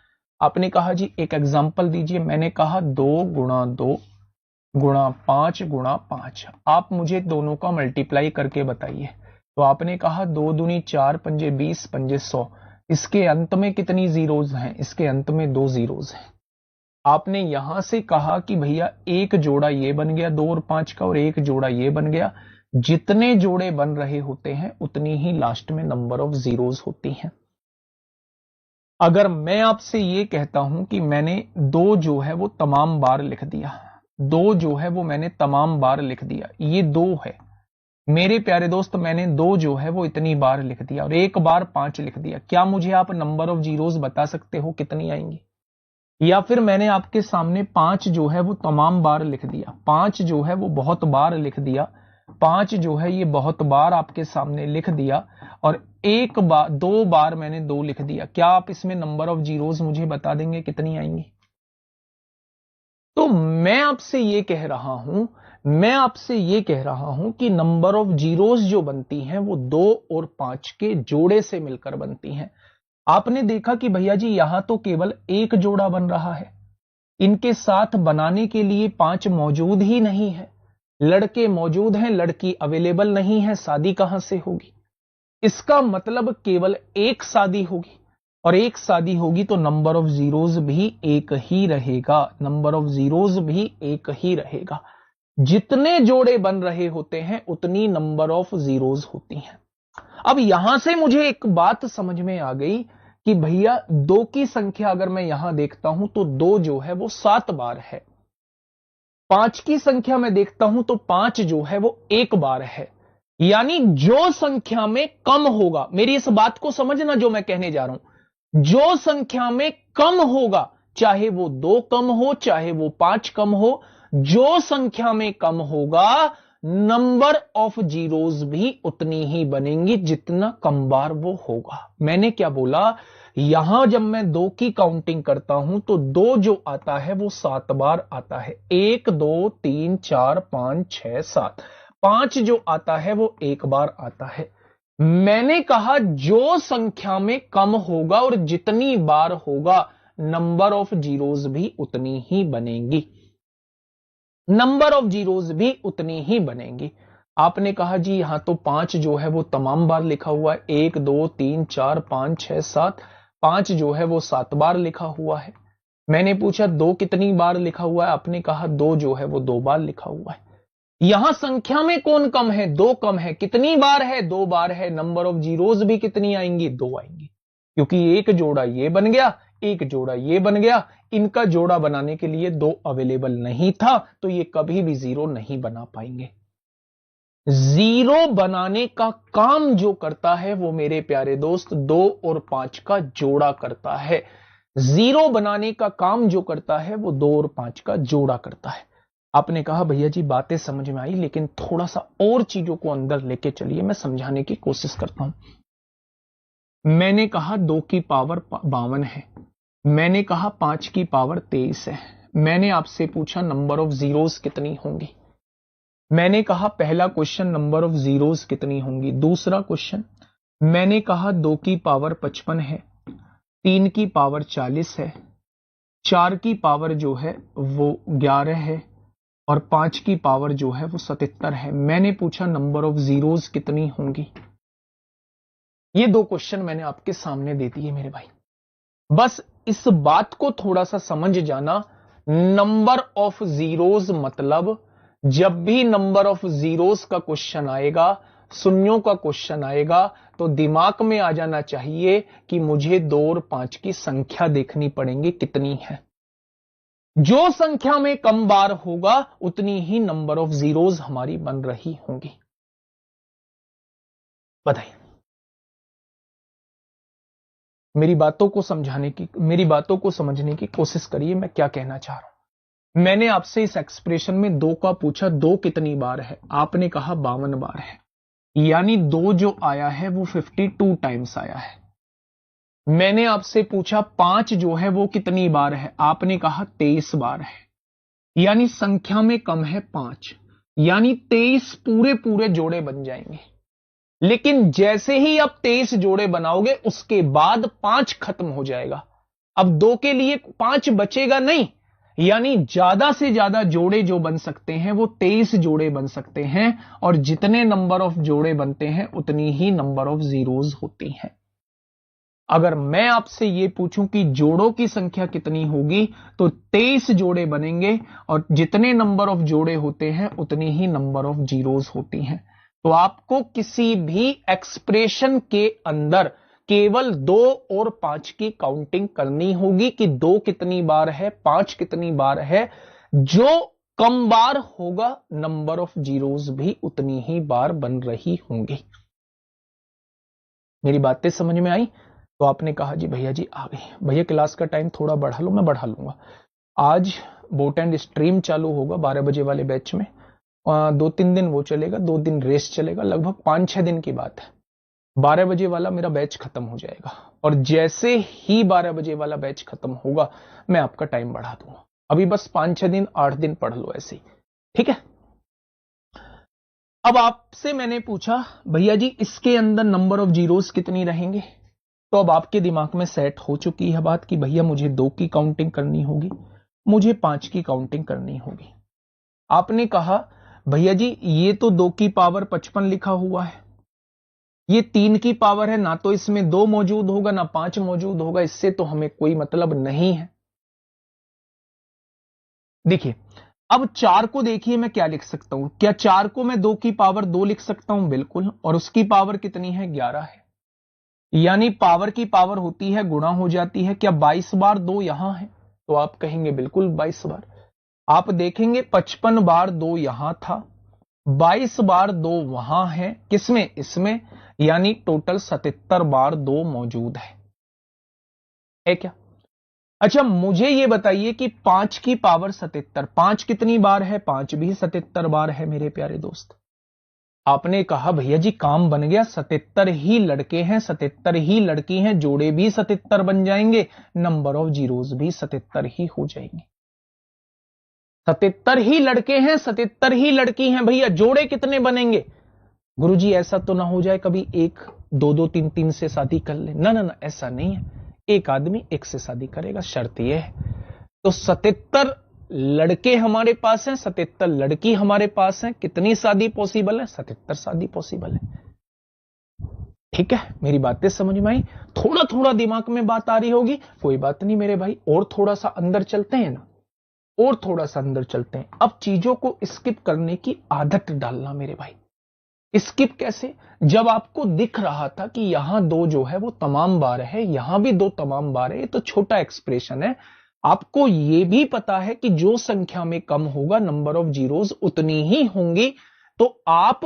आपने कहा जी एक एग्जांपल दीजिए। मैंने कहा 2 गुणा 2 गुणा 5 गुणा 5। आप मुझे दोनों का मल्टीप्लाई करके बताइए। तो आपने कहा 2 दूनी 4 पंजे 20 पंजे 100। इसके अंत में कितनी जीरोस हैं? इसके अंत में 2 जीरोस हैं। आपने यहां से कहा कि भैया एक जोड़ा ये बन गया 2 और 5 का, और एक जोड़ा ये बन गया। जितने जोड़े बन रहे होते हैं उतनी ही लास्ट में नंबर ऑफ जीरोस होती हैं। अगर मैं आपसे ये कहता हूं कि मैंने 2 जो है वो तमाम बार लिख दिया, 2 जो है वो मैंने तमाम बार लिख दिया, ये 2 है मेरे प्यारे दोस्त, मैंने 2 जो है वो इतनी बार लिख दिया और एक बार 5 लिख दिया। क्या मुझे आप नंबर ऑफ जीरोस बता सकते हो कितनी आएंगी? या फिर मैंने आपके सामने 5 जो है वो तमाम बार लिख दिया, 5 जो है वो बहुत बार लिख दिया, 5 जो है ये बहुत बार आपके सामने लिख दिया, और एक बार 2 बार मैंने 2 लिख दिया। क्या आप इसमें नंबर ऑफ जीरोस मुझे बता देंगे कितनी आएंगी? तो मैं आपसे ये कह रहा हूं, मैं आपसे ये कह रहा हूं कि नंबर ऑफ जीरोस जो बनती हैं वो 2 और 5 के जोड़े से मिलकर बनती हैं। आपने देखा कि भैया जी यहां तो केवल एक जोड़ा बन रहा है, इनके साथ बनाने के लिए 5 मौजूद ही नहीं है। लड़के मौजूद हैं, लड़की अवेलेबल नहीं है, शादी कहां से होगी? इसका मतलब केवल एक शादी होगी, और एक शादी होगी तो नंबर ऑफ जीरोस भी एक ही रहेगा, नंबर ऑफ जीरोस भी एक ही रहेगा। जितने जोड़े बन रहे होते हैं उतनी नंबर ऑफ जीरोस होती हैं। अब यहां से मुझे एक बात समझ में आ गई कि भैया 2 की संख्या अगर मैं यहां देखता हूं तो 2 जो है वो 7 बार है। 5 की संख्या में देखता हूं तो 5 जो है वो 1 बार है। यानी जो संख्या में कम होगा, मेरी इस बात को समझना जो मैं कहने जा रहा हूं, जो संख्या में कम होगा, चाहे वो 2 कम हो चाहे वो 5 कम हो, जो संख्या में कम होगा नंबर ऑफ जीरोस भी उतनी ही बनेंगी जितना कम बार वो होगा। मैंने क्या बोला, यहां जब मैं 2 की काउंटिंग करता हूं तो 2 जो आता है वो 7 बार आता है। 1 2 3 4 5 6 7। 5 जो आता है वो 1 बार आता है। मैंने कहा जो संख्या में कम होगा और जितनी बार होगा नंबर ऑफ जीरोस भी उतनी ही बनेंगी, नंबर ऑफ जीरोस भी उतनी ही बनेंगी। आपने कहा जी यहां तो 5 जो है वो तमाम बार लिखा हुआ है, 1 2 3 4 5 6 7। 5 जो है वो 7 बार लिखा हुआ है। मैंने पूछा 2 कितनी बार लिखा हुआ है? आपने कहा 2 जो है वो 2 बार लिखा हुआ है। यहां संख्या में कौन कम है? 2 कम है। कितनी बार है? 2 बार है। नंबर ऑफ जीरोस भी कितनी आएंगी? 2 आएंगी, क्योंकि एक जोड़ा ये बन गया, एक जोड़ा ये बन गया। इनका जोड़ा बनाने के लिए 2 अवेलेबल नहीं था, तो ये कभी भी 0 नहीं बना पाएंगे। 0 बनाने का काम जो करता है वो मेरे प्यारे दोस्त 2 और 5 का जोड़ा करता है। 0 बनाने का काम जो करता है वो 2 और 5 का जोड़ा करता है। आपने कहा भैया जी बातें समझ में आई, लेकिन थोड़ा सा और चीजों को अंदर लेके चलिए, मैं समझाने की कोशिश करता हूं। मैंने कहा 2 की पावर 52 है, मैंने कहा 5 की पावर 23 है। मैंने आपसे पूछा नंबर ऑफ जीरोस कितनी होंगी। मैंने कहा पहला क्वेश्चन नंबर ऑफ जीरोस कितनी होंगी। दूसरा क्वेश्चन मैंने कहा 2 की पावर 55 है। 3 की पावर 40 है, 4 की पावर जो है वो 11 है और 5 की पावर जो है वो 77 है। मैंने पूछा नंबर ऑफ जीरोस कितनी होंगी। ये 2 क्वेश्चन मैंने आपके सामने दे दिए मेरे भाई। बस इस बात को थोड़ा सा समझ जाना, नंबर ऑफ जीरोस मतलब जब भी नंबर ऑफ जीरोस का क्वेश्चन आएगा, शून्यों का क्वेश्चन आएगा, तो दिमाग में आ जाना चाहिए कि मुझे 2 और 5 की संख्या देखनी पड़ेगी कितनी है। जो संख्या में कम बार होगा उतनी ही नंबर ऑफ जीरोस हमारी बन रही होंगी। बताइए, मेरी बातों को समझने की कोशिश करिए, मैं क्या कहना चाह रहा हूं। मैंने आपसे इस एक्सप्रेशन में 2 का पूछा, 2 कितनी बार है, आपने कहा 52 बार है, यानी 2 जो आया है वो 52 टाइम्स आया है। मैंने आपसे पूछा 5 जो है वो कितनी बार है, आपने कहा 23 बार है, यानी संख्या में कम है 5, यानी 23 पूरे पूरे जोड़े बन जाएंगे। लेकिन जैसे ही आप 23 जोड़े बनाओगे उसके बाद 5 खत्म हो जाएगा, अब 2 के लिए 5 बचेगा नहीं, यानी ज्यादा से ज्यादा जोड़े जो बन सकते हैं वो 23 जोड़े बन सकते हैं, और जितने नंबर ऑफ जोड़े बनते हैं उतनी ही नंबर ऑफ जीरोस होती हैं। अगर मैं आपसे यह पूछूं कि जोड़ों की संख्या कितनी होगी, तो 23 जोड़े बनेंगे और जितने नंबर ऑफ जोड़े होते हैं उतनी ही नंबर ऑफ जीरोस होती हैं। तो आपको किसी भी एक्सप्रेशन के अंदर केवल 2 और 5 की काउंटिंग करनी होगी कि 2 कितनी बार है, 5 कितनी बार है। जो कम बार होगा नंबर ऑफ जीरोस भी उतनी ही बार बन रही होंगी। मेरी बातें समझ में आई? तो आपने कहा जी भैया जी आ गई, भैया क्लास का टाइम थोड़ा बढ़ा लो, मैं बढ़ा लूंगा। आज बोट एंड स्ट्रीम चालू होगा 12 बजे वाले बैच में, 2-3 दिन वो चलेगा, 2 दिन रेस्ट चलेगा, लगभग 5-6 दिन की बात है। 12 बजे वाला मेरा बैच खत्म हो जाएगा, और जैसे ही 12 बजे वाला बैच खत्म होगा मैं आपका टाइम बढ़ा दूंगा। अभी बस 5-6 दिन 8 दिन पढ़ लो ऐसे ही, ठीक है। अब आपसे मैंने पूछा भैया जी इसके अंदर नंबर ऑफ जीरोस कितनी रहेंगे, तो अब आपके दिमाग में सेट हो चुकी है बात कि भैया मुझे 2 की काउंटिंग करनी होगी, मुझे 5 की काउंटिंग करनी होगी। आपने कहा भैया जी ये तो 2 की पावर 55 लिखा हुआ है, ये 3 की पावर है, ना तो इसमें 2 मौजूद होगा ना 5 मौजूद होगा, इससे तो हमें कोई मतलब नहीं है। देखिए अब 4 को देखिए मैं क्या लिख सकता हूं, क्या 4 को मैं 2 की पावर 2 लिख सकता हूं? बिल्कुल, और उसकी पावर कितनी है? 11 है, यानी पावर की पावर होती है गुणा हो जाती है। क्या 22 बार 2 यहां है? तो आप कहेंगे बिल्कुल 22 बार। आप देखेंगे 55 बार 2 यहां था, 22 बार 2 वहां है, किसमें? इसमें, यानी टोटल 77 बार 2 मौजूद है क्या? अच्छा मुझे यह बताइए कि 5 की पावर 77, 5 कितनी बार है? 5 भी 77 बार है मेरे प्यारे दोस्त। आपने कहा भैया जी काम बन गया, 77 ही लड़के हैं, 77 ही लड़की हैं, जोड़े भी 77 बन जाएंगे, नंबर ऑफ जीरोस भी 77 ही हो जाएंगे। 77 ही लड़के हैं, 77 ही लड़की हैं, भैया जोड़े कितने बनेंगे? गुरुजी ऐसा तो ना हो जाए कभी 1 2 2 3 3 से शादी कर ले? ना ना ना, ऐसा नहीं है, एक आदमी एक से शादी करेगा, शर्त यह है। तो 77 लड़के हमारे पास हैं, 77 लड़की हमारे पास हैं, कितनी शादी पॉसिबल है? 77 शादी पॉसिबल है। ठीक है, मेरी बातें समझ में आई? थोड़ा थोड़ा दिमाग में बात आ रही होगी, कोई बात नहीं मेरे भाई, और थोड़ा सा अंदर चलते हैं ना, और थोड़ा सा अंदर चलते हैं। अब चीजों को स्किप करने की आदत डालना मेरे भाई। स्किप कैसे? जब आपको दिख रहा था कि यहां 2 जो है वो तमाम बार है, यहां भी 2 तमाम बार है, ये तो छोटा एक्सप्रेशन है। आपको यह भी पता है कि जो संख्या में कम होगा नंबर ऑफ जीरोस उतनी ही होंगी, तो आप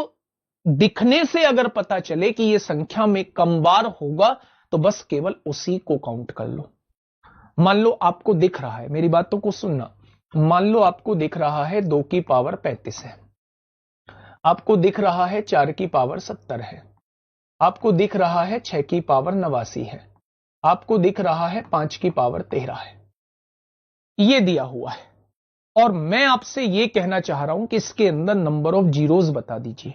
दिखने से अगर पता चले कि यह संख्या में कम बार होगा तो बस केवल उसी को काउंट कर लो। मान लो आपको दिख रहा है, मेरी बातों को सुनना, मान लो आपको दिख रहा है 2 की पावर 35 है, आपको दिख रहा है 4 की पावर 70 है, आपको दिख रहा है 6 की पावर 89 है, आपको दिख रहा है 5 की पावर 13 है, ये दिया हुआ है। और मैं आपसे यह कहना चाह रहा हूं कि इसके अंदर नंबर ऑफ जीरोस बता दीजिए।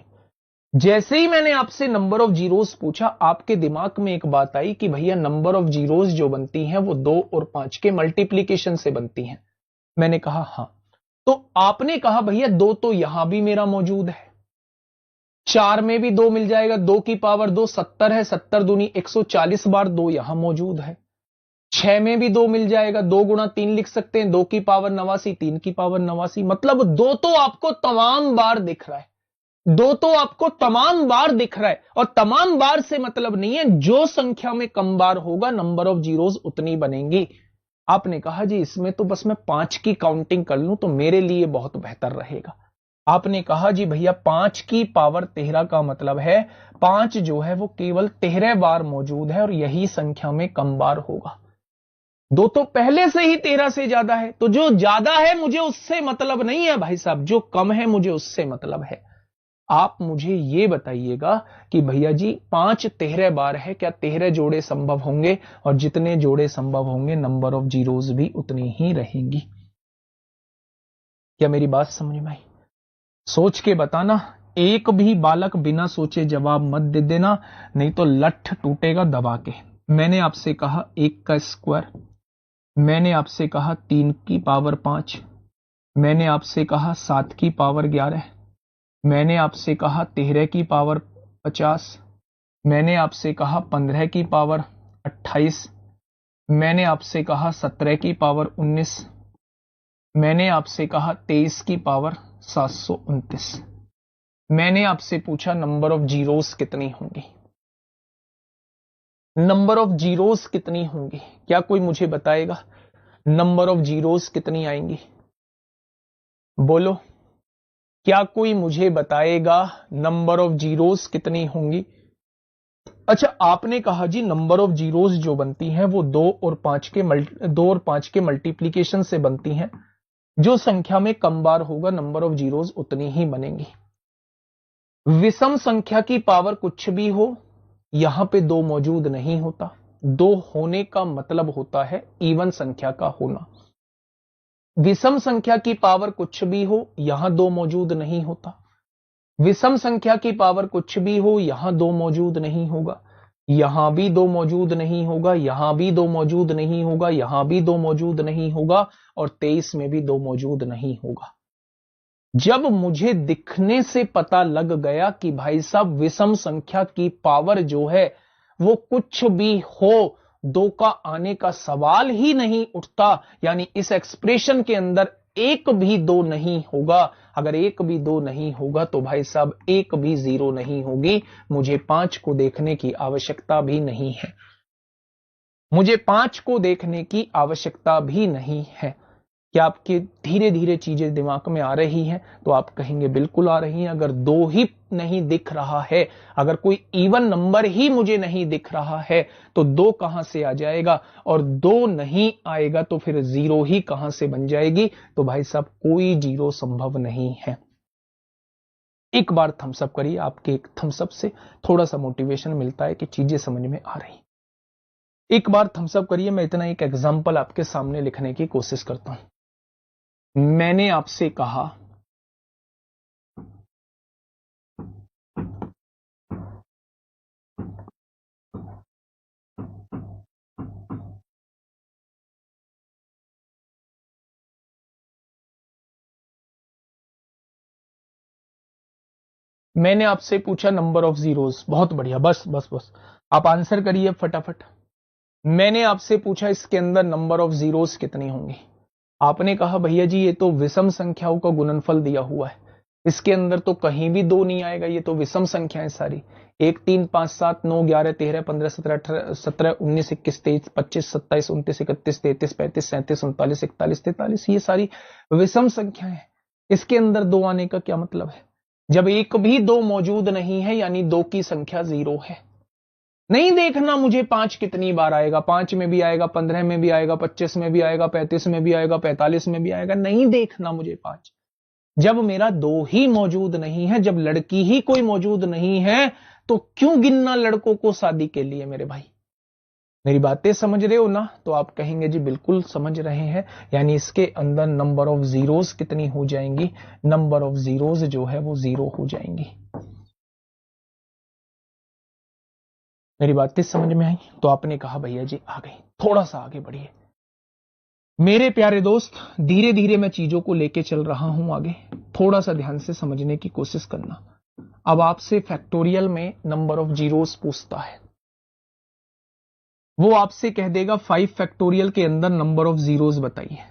जैसे ही मैंने आपसे नंबर ऑफ जीरोस पूछा, आपके दिमाग में एक बात आई कि भैया नंबर ऑफ जीरोस जो बनती हैं वो 2 और 5 के मल्टीप्लीकेशन से बनती हैं। मैंने कहा हां। तो आपने कहा भैया 2 तो यहां भी मेरा मौजूद है, 4 में भी 2 मिल जाएगा, 2 की पावर 2 70 है, 70 दूनी 140 बार 2 यहां मौजूद है। 6 में भी 2 मिल जाएगा, 2 गुणा 3 लिख सकते हैं, 2 की पावर 89, 3 की पावर 89, मतलब 2 तो आपको तमाम बार दिख रहा है, 2 तो आपको तमाम बार दिख रहा है। और तमाम बार से मतलब नहीं है, जो संख्या में कम बार होगा नंबर ऑफ जीरोस उतनी बनेंगी। आपने कहा जी इसमें तो बस मैं 5 की काउंटिंग कर लूं तो मेरे लिए बहुत बेहतर रहेगा। आपने कहा जी भैया 5 की पावर 13 का मतलब है 5 जो है वो केवल 13 बार मौजूद है और यही संख्या में कम बार होगा। 2 तो पहले से ही 13 से ज्यादा है, तो जो ज्यादा है मुझे उससे मतलब नहीं है भाई साहब, जो कम है मुझे उससे मतलब है। आप मुझे यह बताइएगा कि भैया जी 5 13 बार है, क्या 13 जोड़े संभव होंगे? और जितने जोड़े संभव होंगे नंबर ऑफ जीरोस भी उतनी ही रहेंगी। क्या मेरी बात समझ में आई? सोच के बताना, एक भी बालक बिना सोचे जवाब मत दे देना, नहीं तो लठ टूटेगा दबा के। मैंने आपसे कहा 1 का स्क्वायर, मैंने आपसे कहा 3 की पावर 5, मैंने आपसे कहा 7 की पावर 11, मैंने आपसे कहा 13 की पावर 50, मैंने आपसे कहा 15 की पावर 28, मैंने आपसे कहा 17 की पावर 19, मैंने आपसे कहा 23 की पावर 729। मैंने आपसे पूछा नंबर ऑफ जीरोस कितनी होंगी, नंबर ऑफ जीरोस कितनी होंगी? क्या कोई मुझे बताएगा नंबर ऑफ जीरोस कितनी आएंगी? बोलो, क्या कोई मुझे बताएगा नंबर ऑफ जीरोस कितनी होंगी? अच्छा, आपने कहा जी नंबर ऑफ जीरोस जो बनती हैं वो 2 और 5 के मल्टीप्लीकेशन से बनती हैं। जो संख्या में कम बार होगा नंबर ऑफ जीरोस उतनी ही बनेंगी। विषम संख्या की पावर कुछ भी हो, यहां पे 2 मौजूद नहीं होता। 2 होने का मतलब होता है इवन संख्या का होना। विषम संख्या की पावर कुछ भी हो, यहां 2 मौजूद नहीं होता। विषम संख्या की पावर कुछ भी हो, यहां 2 मौजूद नहीं होगा, यहां भी 2 मौजूद नहीं होगा, यहां भी 2 मौजूद नहीं होगा, यहां भी 2 मौजूद नहीं होगा, और 23 में भी 2 मौजूद नहीं होगा। जब मुझे दिखने से पता लग गया कि भाई साहब विषम संख्या की पावर जो है वो कुछ भी हो, 2 का आने का सवाल ही नहीं उठता, यानी इस एक्सप्रेशन के अंदर एक भी 2 नहीं होगा। अगर एक भी 2 नहीं होगा तो भाई साहब एक भी 0 नहीं होगी। मुझे 5 को देखने की आवश्यकता भी नहीं है, मुझे 5 को देखने की आवश्यकता भी नहीं है। क्या आपके धीरे धीरे चीजें दिमाग में आ रही हैं? तो आप कहेंगे बिल्कुल आ रही हैं। अगर 2 ही नहीं दिख रहा है, अगर कोई इवन नंबर ही मुझे नहीं दिख रहा है, तो 2 कहां से आ जाएगा? और 2 नहीं आएगा तो फिर 0 ही कहां से बन जाएगी? तो भाई साहब कोई 0 संभव नहीं है। एक बार थम्सअप करिए, आपके एक थम्सअप से थोड़ा सा मोटिवेशन मिलता है कि चीजें समझ में आ रही। एक बार थम्सअप करिए, मैं इतना एक एग्जाम्पल आपके सामने लिखने की कोशिश करता हूं। मैंने आपसे कहा मैंने आपसे पूछा नंबर ऑफ जीरोस, बहुत बढ़िया, बस बस बस आप आंसर करिए फटाफट। मैंने आपसे पूछा इसके अंदर नंबर ऑफ जीरोस कितनी होंगी? आपने कहा भैया जी ये तो विषम संख्याओं का गुणनफल दिया हुआ है, इसके अंदर तो कहीं भी 2 नहीं आएगा, ये तो विषम संख्याएं सारी। 1 3 5 7 9 11 13 15 17 18 17 19 21 23 25 27 29 31 33 35 37 39 41 43 ये सारी विषम संख्याएं हैं। इसके अंदर 2 आने का क्या मतलब है? जब एक भी 2 मौजूद नहीं है यानी 2 की संख्या 0 है। नहीं देखना मुझे 5 कितनी बार आएगा, 5 में भी आएगा, 15 में भी आएगा, 25 में भी आएगा, 35 में भी आएगा, 45 में भी आएगा, नहीं देखना मुझे 5। जब मेरा 2 ही मौजूद नहीं है, जब लड़की ही कोई मौजूद नहीं है, तो क्यों गिनना लड़कों को शादी के लिए? मेरे भाई मेरी बातें समझ रहे हो ना? तो आप कहेंगे जी बिल्कुल समझ रहे हैं। यानी इसके अंदर नंबर ऑफ जीरोस कितनी हो जाएंगी? नंबर ऑफ जीरोस जो है वो 0 हो जाएंगी। मेरी बातें समझ में आई? तो आपने कहा भैया जी आ गई, थोड़ा सा आगे बढ़िए। मेरे प्यारे दोस्त, धीरे धीरे मैं चीजों को लेके चल रहा हूं आगे, थोड़ा सा ध्यान से समझने की कोशिश करना। अब आपसे फैक्टोरियल में नंबर ऑफ जीरोस पूछता है, वो आपसे कह देगा 5 फैक्टोरियल के अंदर नंबर ऑफ जीरोस बताइए।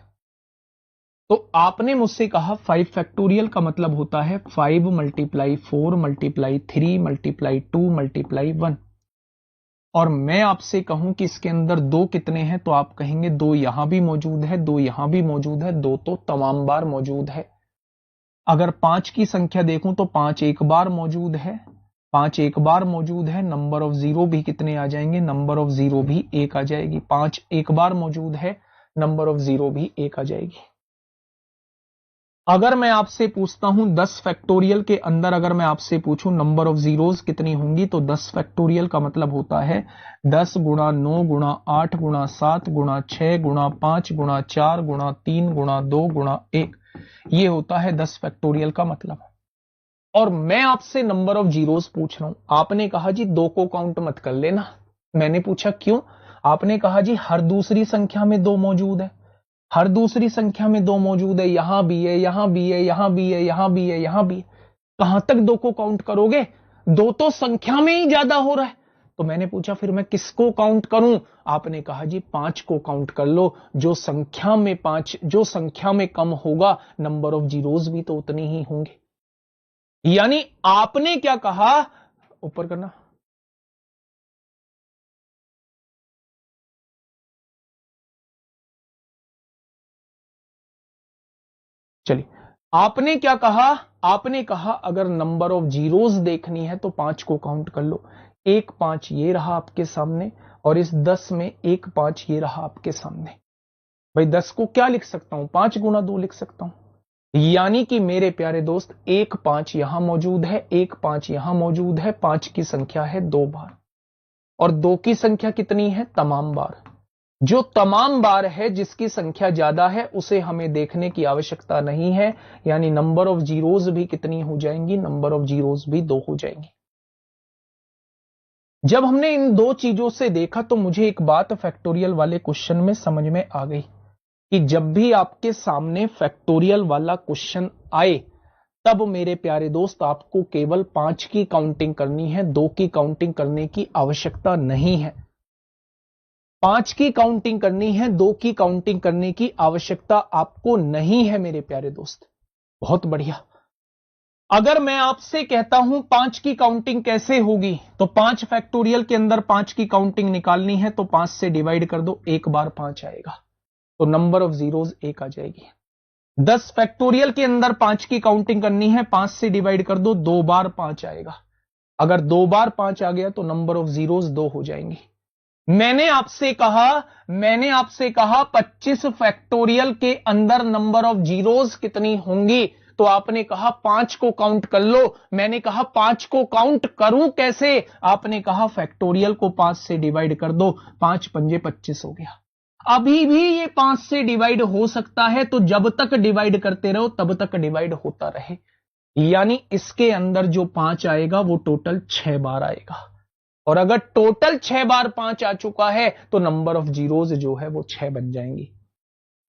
तो आपने मुझसे कहा 5 फैक्टोरियल का मतलब होता है 5 मल्टीप्लाई 4 मल्टीप्लाई 3 मल्टीप्लाई 2 मल्टीप्लाई 1। और मैं आपसे कहूं कि इसके अंदर दो कितने हैं, तो आप कहेंगे दो यहां भी मौजूद है, दो यहां भी मौजूद है, दो तो तमाम बार मौजूद है। अगर 5 की संख्या देखूं तो 5 एक बार मौजूद है, 5 एक बार मौजूद है। नंबर ऑफ जीरो भी कितने आ जाएंगे, नंबर ऑफ जीरो भी एक आ जाएगी। 5 एक बार मौजूद है, नंबर ऑफ जीरो भी एक आ जाएगी। अगर मैं आपसे पूछता हूं 10 फैक्टोरियल के अंदर, अगर मैं आपसे पूछूं नंबर ऑफ जीरोस कितनी होंगी, तो 10 फैक्टोरियल का मतलब होता है 10 गुणा 9 गुणा 8 गुणा 7 गुणा 6 गुणा 5 गुणा 4 गुणा 3 गुणा 2 गुणा 1। ये होता है 10 फैक्टोरियल का मतलब। और मैं आपसे नंबर ऑफ जीरोस पूछ रहा हूं। आपने कहा जी दो को काउंट मत कर लेना। मैंने पूछा क्यों? आपने कहा जी हर दूसरी संख्या में दो मौजूद है, हर दूसरी संख्या में दो मौजूद है, यहां भी है, यहां भी है, यहां भी है, यहां भी है, यहां भी है। कहां तक दो को काउंट करोगे? दो तो संख्या में ही ज्यादा हो रहा है। तो मैंने पूछा फिर मैं किसको काउंट करूं? आपने कहा जी 5 को काउंट कर लो। जो संख्या में 5, जो संख्या में कम होगा, नंबर ऑफ जीरोस भी तो उतनी ही होंगे। यानी आपने क्या कहा, ऊपर करना, चलिए। आपने क्या कहा? आपने कहा अगर नंबर ऑफ जीरोस देखनी है तो 5 को काउंट कर लो। एक 5 ये रहा आपके सामने, और इस 10 में एक 5 ये रहा आपके सामने। भाई 10 को क्या लिख सकता हूं, 5 गुना 2 लिख सकता हूं। यानी कि मेरे प्यारे दोस्त एक 5 यहां मौजूद है, एक 5 यहां मौजूद है। 5 की संख्या है 2 बार, और 2 की संख्या कितनी है, तमाम बार। जो तमाम बार है, जिसकी संख्या ज्यादा है, उसे हमें देखने की आवश्यकता नहीं है। यानी नंबर ऑफ जीरोस भी कितनी हो जाएंगी, नंबर ऑफ जीरोस भी 2 हो जाएंगी। जब हमने इन दो चीजों से देखा तो मुझे एक बात फैक्टोरियल वाले क्वेश्चन में समझ में आ गई कि जब भी आपके सामने फैक्टोरियल वाला क्वेश्चन आए, तब मेरे प्यारे दोस्त आपको केवल 5 की काउंटिंग करनी है, 2 की काउंटिंग करने की आवश्यकता नहीं है। 5 की काउंटिंग करनी है, 2 की काउंटिंग करने की आवश्यकता आपको नहीं है मेरे प्यारे दोस्त। बहुत बढ़िया। अगर मैं आपसे कहता हूं 5 की काउंटिंग कैसे होगी, तो 5 फैक्टोरियल के अंदर 5 की काउंटिंग निकालनी है, तो 5 से डिवाइड कर दो, एक बार 5 आएगा, तो नंबर ऑफ जीरोस एक आ जाएगी। 10 फैक्टोरियल के अंदर 5 की काउंटिंग करनी है, 5 से डिवाइड कर दो, दो बार 5 आएगा। अगर दो बार 5 आ गया तो नंबर ऑफ जीरोस 2 हो जाएंगी। मैंने आपसे कहा 25 फैक्टोरियल के अंदर नंबर ऑफ जीरोस कितनी होंगी, तो आपने कहा 5 को काउंट कर लो। मैंने कहा 5 को काउंट करूं कैसे? आपने कहा फैक्टोरियल को 5 से डिवाइड कर दो, 5 पंजे 25 हो गया। अभी भी ये 5 से डिवाइड हो सकता है, तो जब तक डिवाइड करते रहो तब तक डिवाइड होता रहे। यानी इसके अंदर जो 5 आएगा वो टोटल 6 बार आएगा। और अगर टोटल 6 बार 5 आ चुका है, तो नंबर ऑफ जीरोस जो है वो 6 बन जाएंगी।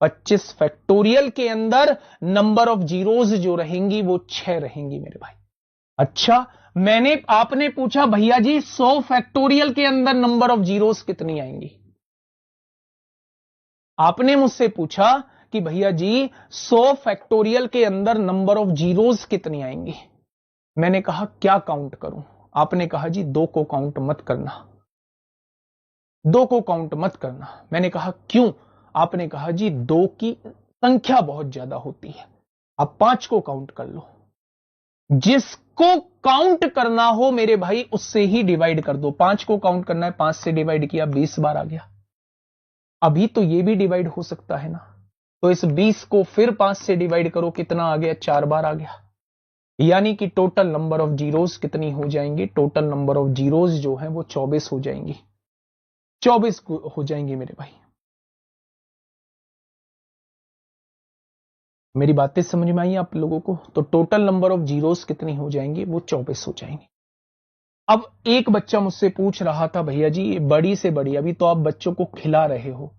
25 फैक्टोरियल के अंदर नंबर ऑफ जीरोस जो रहेंगी वो 6 रहेंगी मेरे भाई। अच्छा, आपने पूछा भैया जी 100 फैक्टोरियल के अंदर नंबर ऑफ जीरोस कितनी आएंगी। आपने मुझसे पूछा कि भैया जी 100 फैक्टोरियल के अंदर नंबर ऑफ जीरोस कितनी आएंगी। मैंने कहा क्या काउंट करूं? आपने कहा जी 2 को काउंट मत करना, 2 को काउंट मत करना। मैंने कहा क्यों? आपने कहा जी 2 की संख्या बहुत ज्यादा होती है, अब 5 को काउंट कर लो। जिसको काउंट करना हो मेरे भाई उससे ही डिवाइड कर दो। 5 को काउंट करना है, 5 से डिवाइड किया, 20 बार आ गया। अभी तो ये भी डिवाइड हो सकता है ना, तो इस 20 को फिर 5 से डिवाइड करो, कितना आ गया, 4 बार आ गया। यानी कि टोटल नंबर ऑफ जीरोस कितनी हो जाएंगी, टोटल नंबर ऑफ जीरोस जो है वो 24 हो जाएंगी, 24 हो जाएंगी मेरे भाई। मेरी बातें समझ में आई आप लोगों को? तो टोटल नंबर ऑफ जीरोस कितनी हो जाएंगी, वो 24 हो जाएंगी। अब एक बच्चा मुझसे पूछ रहा था, भैया जी ये बड़ी से बड़ी, अभी तो आप बच्चों को खिला रहे हो,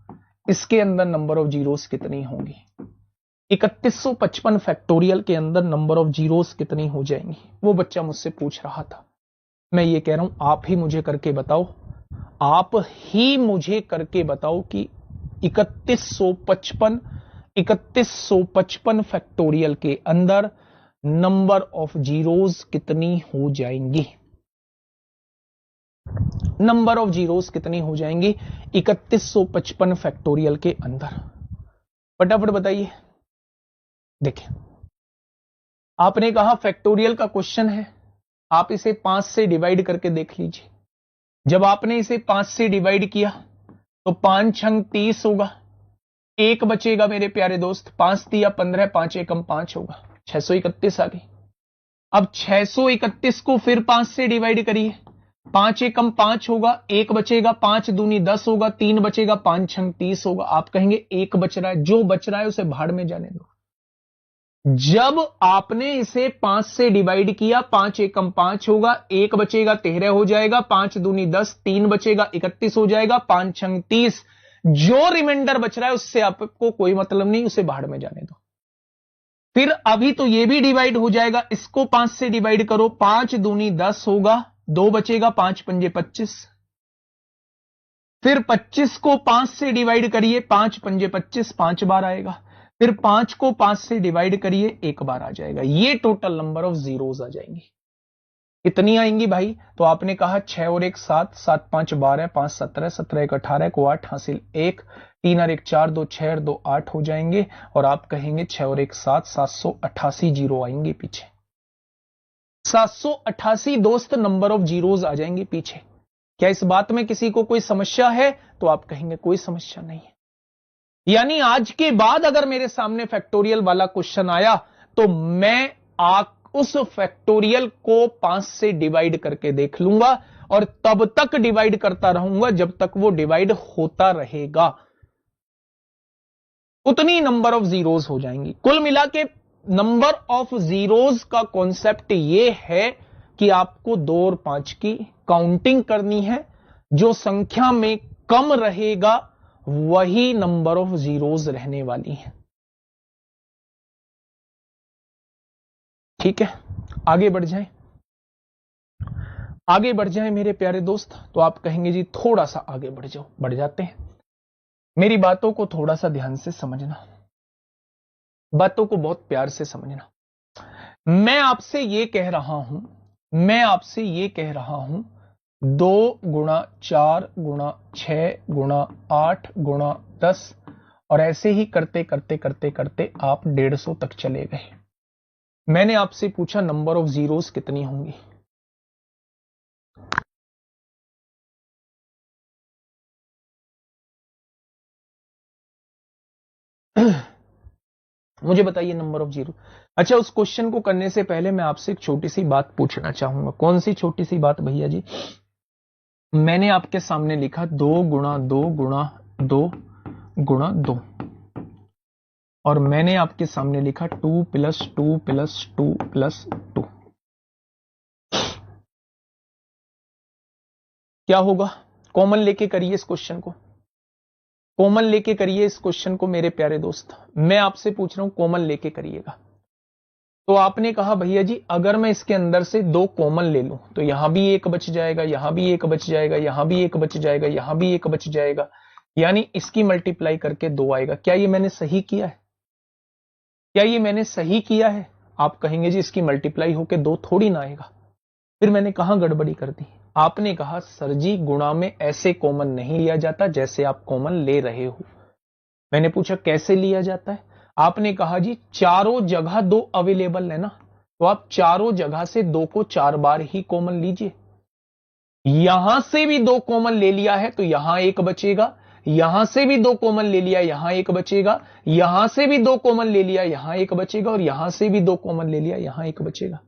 इसके अंदर नंबर ऑफ जीरोस कितनी होंगी? 3155 फैक्टोरियल के अंदर नंबर ऑफ जीरोस कितनी हो जाएंगी? वो बच्चा मुझसे पूछ रहा था। मैं ये कह रहा हूं आप ही मुझे करके बताओ, आप ही मुझे करके बताओ कि 3155 फैक्टोरियल के अंदर नंबर ऑफ जीरोस कितनी हो जाएंगी? नंबर ऑफ जीरोस कितनी हो जाएंगी 3155 फैक्टोरियल के अंदर? फटाफट बताइए। देखिए, आपने कहा फैक्टोरियल का क्वेश्चन है, आप इसे 5 से डिवाइड करके देख लीजिए। जब आपने इसे 5 से डिवाइड किया तो 5 छंग 30 होगा, एक बचेगा मेरे प्यारे दोस्त, 5 तिया 15, 5 एकम 5 होगा, 631 आ गई। अब 631 को फिर 5 से डिवाइड करिए, 5 एकम 5 होगा, एक बचेगा, 5 दूनी 10 होगा, 3 बचेगा, 5 छंग 30 होगा। आप कहेंगे एक बच रहा है, जो बच रहा है उसे भाड़ में जाने दो। जब आपने इसे 5 से डिवाइड किया, 5 एकम 5 होगा, एक बचेगा 13 हो जाएगा, 5 दूनी 10, 3 बचेगा 31 हो जाएगा, 5 छंग 30, जो रिमाइंडर बच रहा है उससे आपको कोई मतलब नहीं, उसे भाड़ में जाने दो। फिर अभी तो ये भी डिवाइड हो जाएगा, इसको 5 से डिवाइड करो, 5 दूनी 10 होगा, 2 बचेगा, 5 पंजे 25, फिर 25 को 5 से डिवाइड करिए, 5 पंजे 25, 5 बार आएगा, फिर 5 को 5 से डिवाइड करिए, एक बार आ जाएगा। ये टोटल नंबर ऑफ जीरोस आ जाएंगी। कितनी आएंगी भाई? तो आपने कहा 6 और 1 7, 7 5 12, 5 17, 17 1 18 को 8 हासिल 1, 3 और 1 4, 2 6 और 2 8 हो जाएंगे, और आप कहेंगे 6 और 1 7, 788 जीरो आएंगे पीछे। 788 दोस्त नंबर ऑफ जीरोस आ जाएंगे पीछे। क्या इस बात में किसी को कोई समस्या है? तो आप कहेंगे कोई समस्या नहीं है। यानी आज के बाद अगर मेरे सामने फैक्टोरियल वाला क्वेश्चन आया तो मैं उस फैक्टोरियल को 5 से डिवाइड करके देख लूंगा, और तब तक डिवाइड करता रहूंगा जब तक वो डिवाइड होता रहेगा, उतनी नंबर ऑफ जीरोस हो जाएंगी। कुल मिला के नंबर ऑफ जीरोस का कॉन्सेप्ट ये है कि आपको 2 और 5 की काउंटिंग करनी है, जो संख्या में कम रहेगा वही नंबर ऑफ जीरोस रहने वाली है। ठीक है, आगे बढ़ जाएं, आगे बढ़ जाएं मेरे प्यारे दोस्त। तो आप कहेंगे जी थोड़ा सा आगे बढ़ जाओ, बढ़ जाते हैं। मेरी बातों को थोड़ा सा ध्यान से समझना, बातों को बहुत प्यार से समझना। मैं आपसे ये कह रहा हूं, मैं आपसे ये कह रहा हूं 2 गुणा 4 गुणा 6 गुणा 8 गुणा 10, और ऐसे ही करते करते करते करते आप 150 तक चले गए। मैंने आपसे पूछा नंबर ऑफ जीरोस कितनी होंगी? मुझे बताइए नंबर ऑफ जीरो। अच्छा, उस क्वेश्चन को करने से पहले मैं आपसे एक छोटी सी बात पूछना चाहूंगा। कौन सी छोटी सी बात भैया जी? मैंने आपके सामने लिखा 2 गुणा 2 गुणा 2 गुणा 2, और मैंने आपके सामने लिखा 2 प्लस 2 प्लस 2 प्लस 2। क्या होगा? कॉमन लेके करिए इस क्वेश्चन को, कॉमन लेके करिए इस क्वेश्चन को मेरे प्यारे दोस्त। मैं आपसे पूछ रहा हूं, कॉमन लेके करिएगा। तो आपने कहा भैया जी अगर मैं इसके अंदर से 2 कॉमन ले लूं तो यहां भी एक बच जाएगा, यहां भी एक बच जाएगा, यहां भी एक बच जाएगा, यहां भी एक बच जाएगा, यानी इसकी मल्टीप्लाई करके 2 आएगा। क्या ये मैंने सही किया है? क्या ये मैंने सही किया है? आप कहेंगे जी इसकी मल्टीप्लाई होके 2 थोड़ी ना आएगा। फिर मैंने कहां गड़बड़ी कर दी? आपने कहा सर जी गुणा में ऐसे कॉमन नहीं लिया जाता जैसे आप कॉमन ले रहे हो। मैंने पूछा कैसे लिया जाता है? आपने कहा जी चारों जगह 2 अवेलेबल है ना, तो आप चारों जगह से 2 को 4 बार ही कॉमन लीजिए। यहां से भी 2 कॉमन ले लिया है तो यहां एक बचेगा, यहां से भी 2 कॉमन ले लिया, यहां एक बचेगा, यहां से भी 2 कॉमन ले लिया, यहां एक बचेगा, और यहां से भी 2 कॉमन ले लिया, यहां एक बचेगा।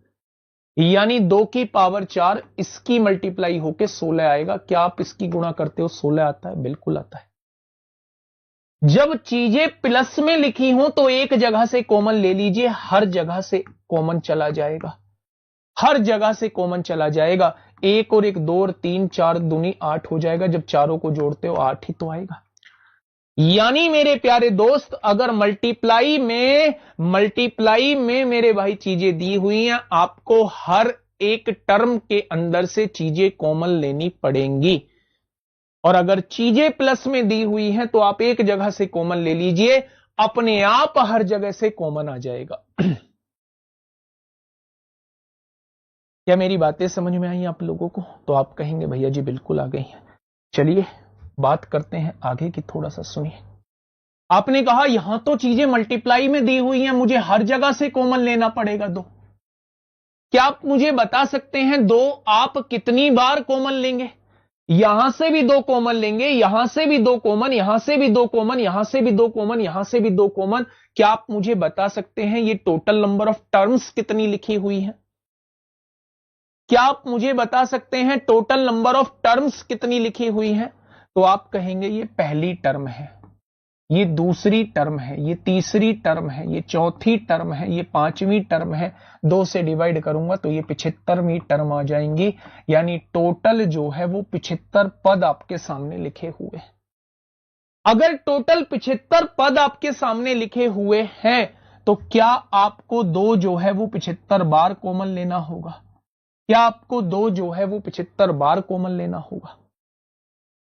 यानी 2 की पावर 4, इसकी मल्टीप्लाई होके 16 आएगा। क्या आप इसकी गुणा करते हो 16 आता है? बिल्कुल आता है। जब चीजें प्लस में लिखी हों तो एक जगह से कॉमन ले लीजिए, हर जगह से कॉमन चला जाएगा। हर जगह से कॉमन चला जाएगा। 1 और 1 2 और 3 4 दूनी 8 हो जाएगा। जब चारों को जोड़ते हो 8 ही तो आएगा। यानी मेरे प्यारे दोस्त, अगर मल्टीप्लाई में मेरे भाई चीजें दी हुई हैं, आपको हर एक टर्म के अंदर से चीजें कॉमन लेनी पड़ेंगी। और अगर चीजें प्लस में दी हुई हैं तो आप एक जगह से कॉमन ले लीजिए, अपने आप हर जगह से कॉमन आ जाएगा। क्या मेरी बातें समझ में आई आप लोगों को? तो आप कहेंगे भैया जी बिल्कुल आ गई हैं। चलिए बात करते हैं आगे की, थोड़ा सा सुनिए। आपने कहा यहां तो चीजें मल्टीप्लाई में दी हुई हैं, मुझे हर जगह से कॉमन लेना पड़ेगा 2। क्या आप मुझे बता सकते हैं 2 आप कितनी बार कॉमन लेंगे? यहां से भी 2 कॉमन लेंगे, यहां से भी 2 कॉमन, यहां से भी 2 कॉमन, यहां से भी 2 कॉमन, यहां से भी 2 कॉमन। क्या आप मुझे बता सकते हैं ये टोटल नंबर ऑफ टर्म्स कितनी लिखी हुई है? क्या आप मुझे बता सकते हैं टोटल नंबर ऑफ टर्म्स कितनी लिखी हुई है? तो आप कहेंगे ये पहली टर्म है, ये दूसरी टर्म है, ये तीसरी टर्म है, ये चौथी टर्म है, ये पांचवी टर्म है। 2 से डिवाइड करूंगा तो ये 75वीं टर्म आ जाएंगी। यानी टोटल जो है वो 75 पद आपके सामने लिखे हुए हैं। अगर टोटल 75 पद आपके सामने लिखे हुए हैं तो क्या आपको 2 जो है वो 75 बार कॉमन लेना होगा? क्या आपको 2 जो है वो 75 बार कॉमन लेना होगा?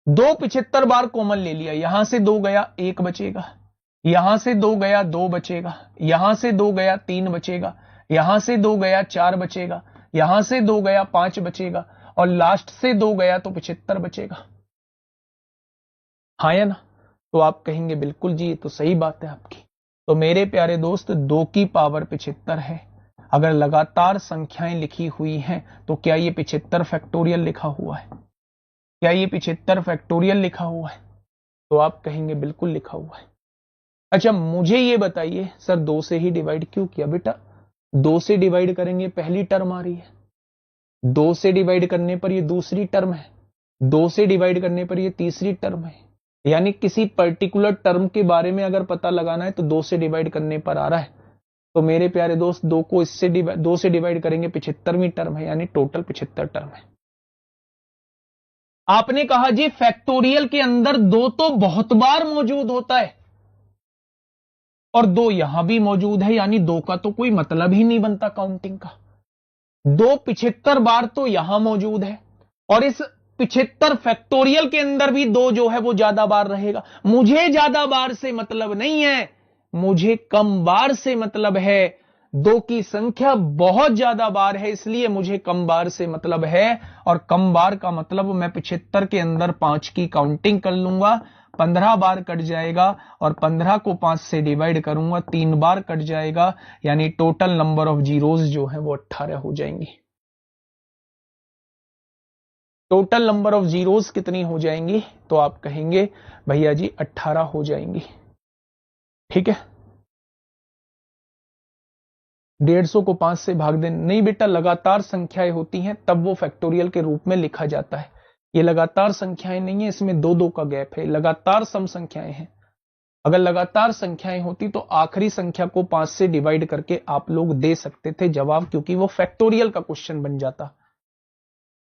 2 75 बार कॉमन ले लिया, यहां से 2 गया 1 बचेगा, यहां से 2 गया 2 बचेगा, यहां से 2 गया 3 बचेगा, यहां से 2 गया 4 बचेगा, यहां से 2 गया 5 बचेगा, और लास्ट से 2 गया तो 75 बचेगा। हाँ या ना? तो आप कहेंगे बिल्कुल जी ये तो सही बात है आपकी। तो मेरे प्यारे दोस्त 2 की पावर 75 है। अगर लगातार संख्याएं लिखी हुई हैं तो क्या ये 75 फैक्टोरियल लिखा हुआ है? क्या ये 75 फैक्टोरियल लिखा हुआ है? तो आप कहेंगे बिल्कुल लिखा हुआ है। अच्छा मुझे ये बताइए सर 2 से ही डिवाइड क्यों किया? बेटा 2 से डिवाइड करेंगे पहली टर्म आ रही है, 2 से डिवाइड करने पर ये दूसरी टर्म है, 2 से डिवाइड करने पर ये तीसरी टर्म है। यानी किसी पर्टिकुलर टर्म के बारे में अगर पता लगाना है तो 2 से डिवाइड करने पर आ रहा है। तो मेरे प्यारे दोस्त 2 को 2 से डिवाइड करेंगे 75वीं टर्म है, यानी टोटल 75 टर्म है। आपने कहा जी फैक्टोरियल के अंदर 2 तो बहुत बार मौजूद होता है और 2 यहां भी मौजूद है, यानी 2 का तो कोई मतलब ही नहीं बनता काउंटिंग का। 2 75 बार तो यहां मौजूद है और इस 75 फैक्टोरियल के अंदर भी 2 जो है वो ज्यादा बार रहेगा। मुझे ज्यादा बार से मतलब नहीं है, मुझे कम बार से मतलब है। 2 की संख्या बहुत ज्यादा बार है, इसलिए मुझे कम बार से मतलब है। और कम बार का मतलब मैं 75 के अंदर 5 की काउंटिंग कर लूंगा, 15 बार कट जाएगा, और 15 को 5 से डिवाइड करूंगा 3 बार कट जाएगा। यानी टोटल नंबर ऑफ जीरोज जो है वो 18 हो जाएंगी। टोटल नंबर ऑफ जीरोज कितनी हो जाएंगी? तो आप कहेंगे भैया जी 18 हो जाएंगी। ठीक है, 150 को 5 से भाग दें? नहीं बेटा, लगातार संख्याएं होती हैं तब वो फैक्टोरियल के रूप में लिखा जाता है। ये लगातार संख्याएं नहीं है, इसमें 2 2 का गैप है, लगातार सम संख्याएं हैं। अगर लगातार संख्याएं होती तो आखिरी संख्या को 5 से डिवाइड करके आप लोग दे सकते थे जवाब, क्योंकि वो फैक्टोरियल का क्वेश्चन बन जाता।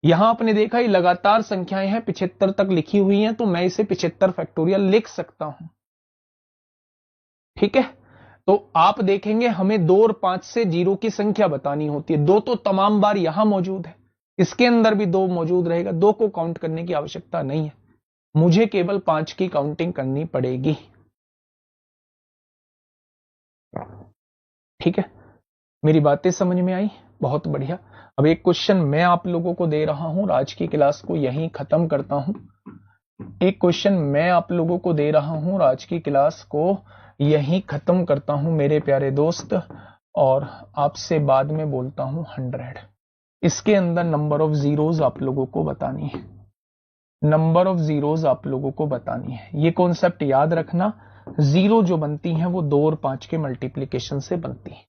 यहां आपने देखा ये लगातार संख्याएं हैं, 75 तक लिखी हुई हैं, तो मैं इसे 75 फैक्टोरियल लिख सकता हूं। ठीक है, तो आप देखेंगे हमें 2 और 5 से 0 की संख्या बतानी होती है। 2 तो तमाम बार यहां मौजूद है, इसके अंदर भी 2 मौजूद रहेगा। 2 को काउंट करने की आवश्यकता नहीं है, मुझे केवल 5 की काउंटिंग करनी पड़ेगी। ठीक है, मेरी बातें समझ में आई? बहुत बढ़िया। अब एक क्वेश्चन मैं आप लोगों को दे रहा हूं, आज की क्लास को यहीं खत्म करता हूं। एक क्वेश्चन मैं आप लोगों को दे रहा हूं, आज की क्लास को यहीं खत्म करता हूं मेरे प्यारे दोस्त, और आपसे बाद में बोलता हूं 100। इसके अंदर नंबर ऑफ जीरोज आप लोगों को बतानी है, नंबर ऑफ जीरोज आप लोगों को बतानी है। ये कॉन्सेप्ट याद रखना, जीरो जो बनती हैं वो 2 और 5 के मल्टीप्लीकेशन से बनती है।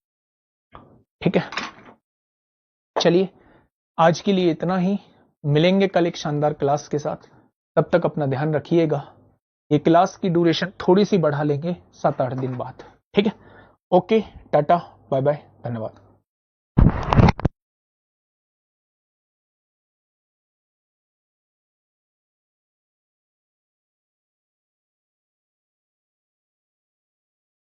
ठीक है, चलिए आज के लिए इतना ही, मिलेंगे कल एक शानदार क्लास के साथ। तब तक अपना ध्यान रखिएगा। ये क्लास की ड्यूरेशन थोड़ी सी बढ़ा लेंगे 7-8 दिन बाद। ठीक है, ओके, टाटा, बाय बाय, धन्यवाद।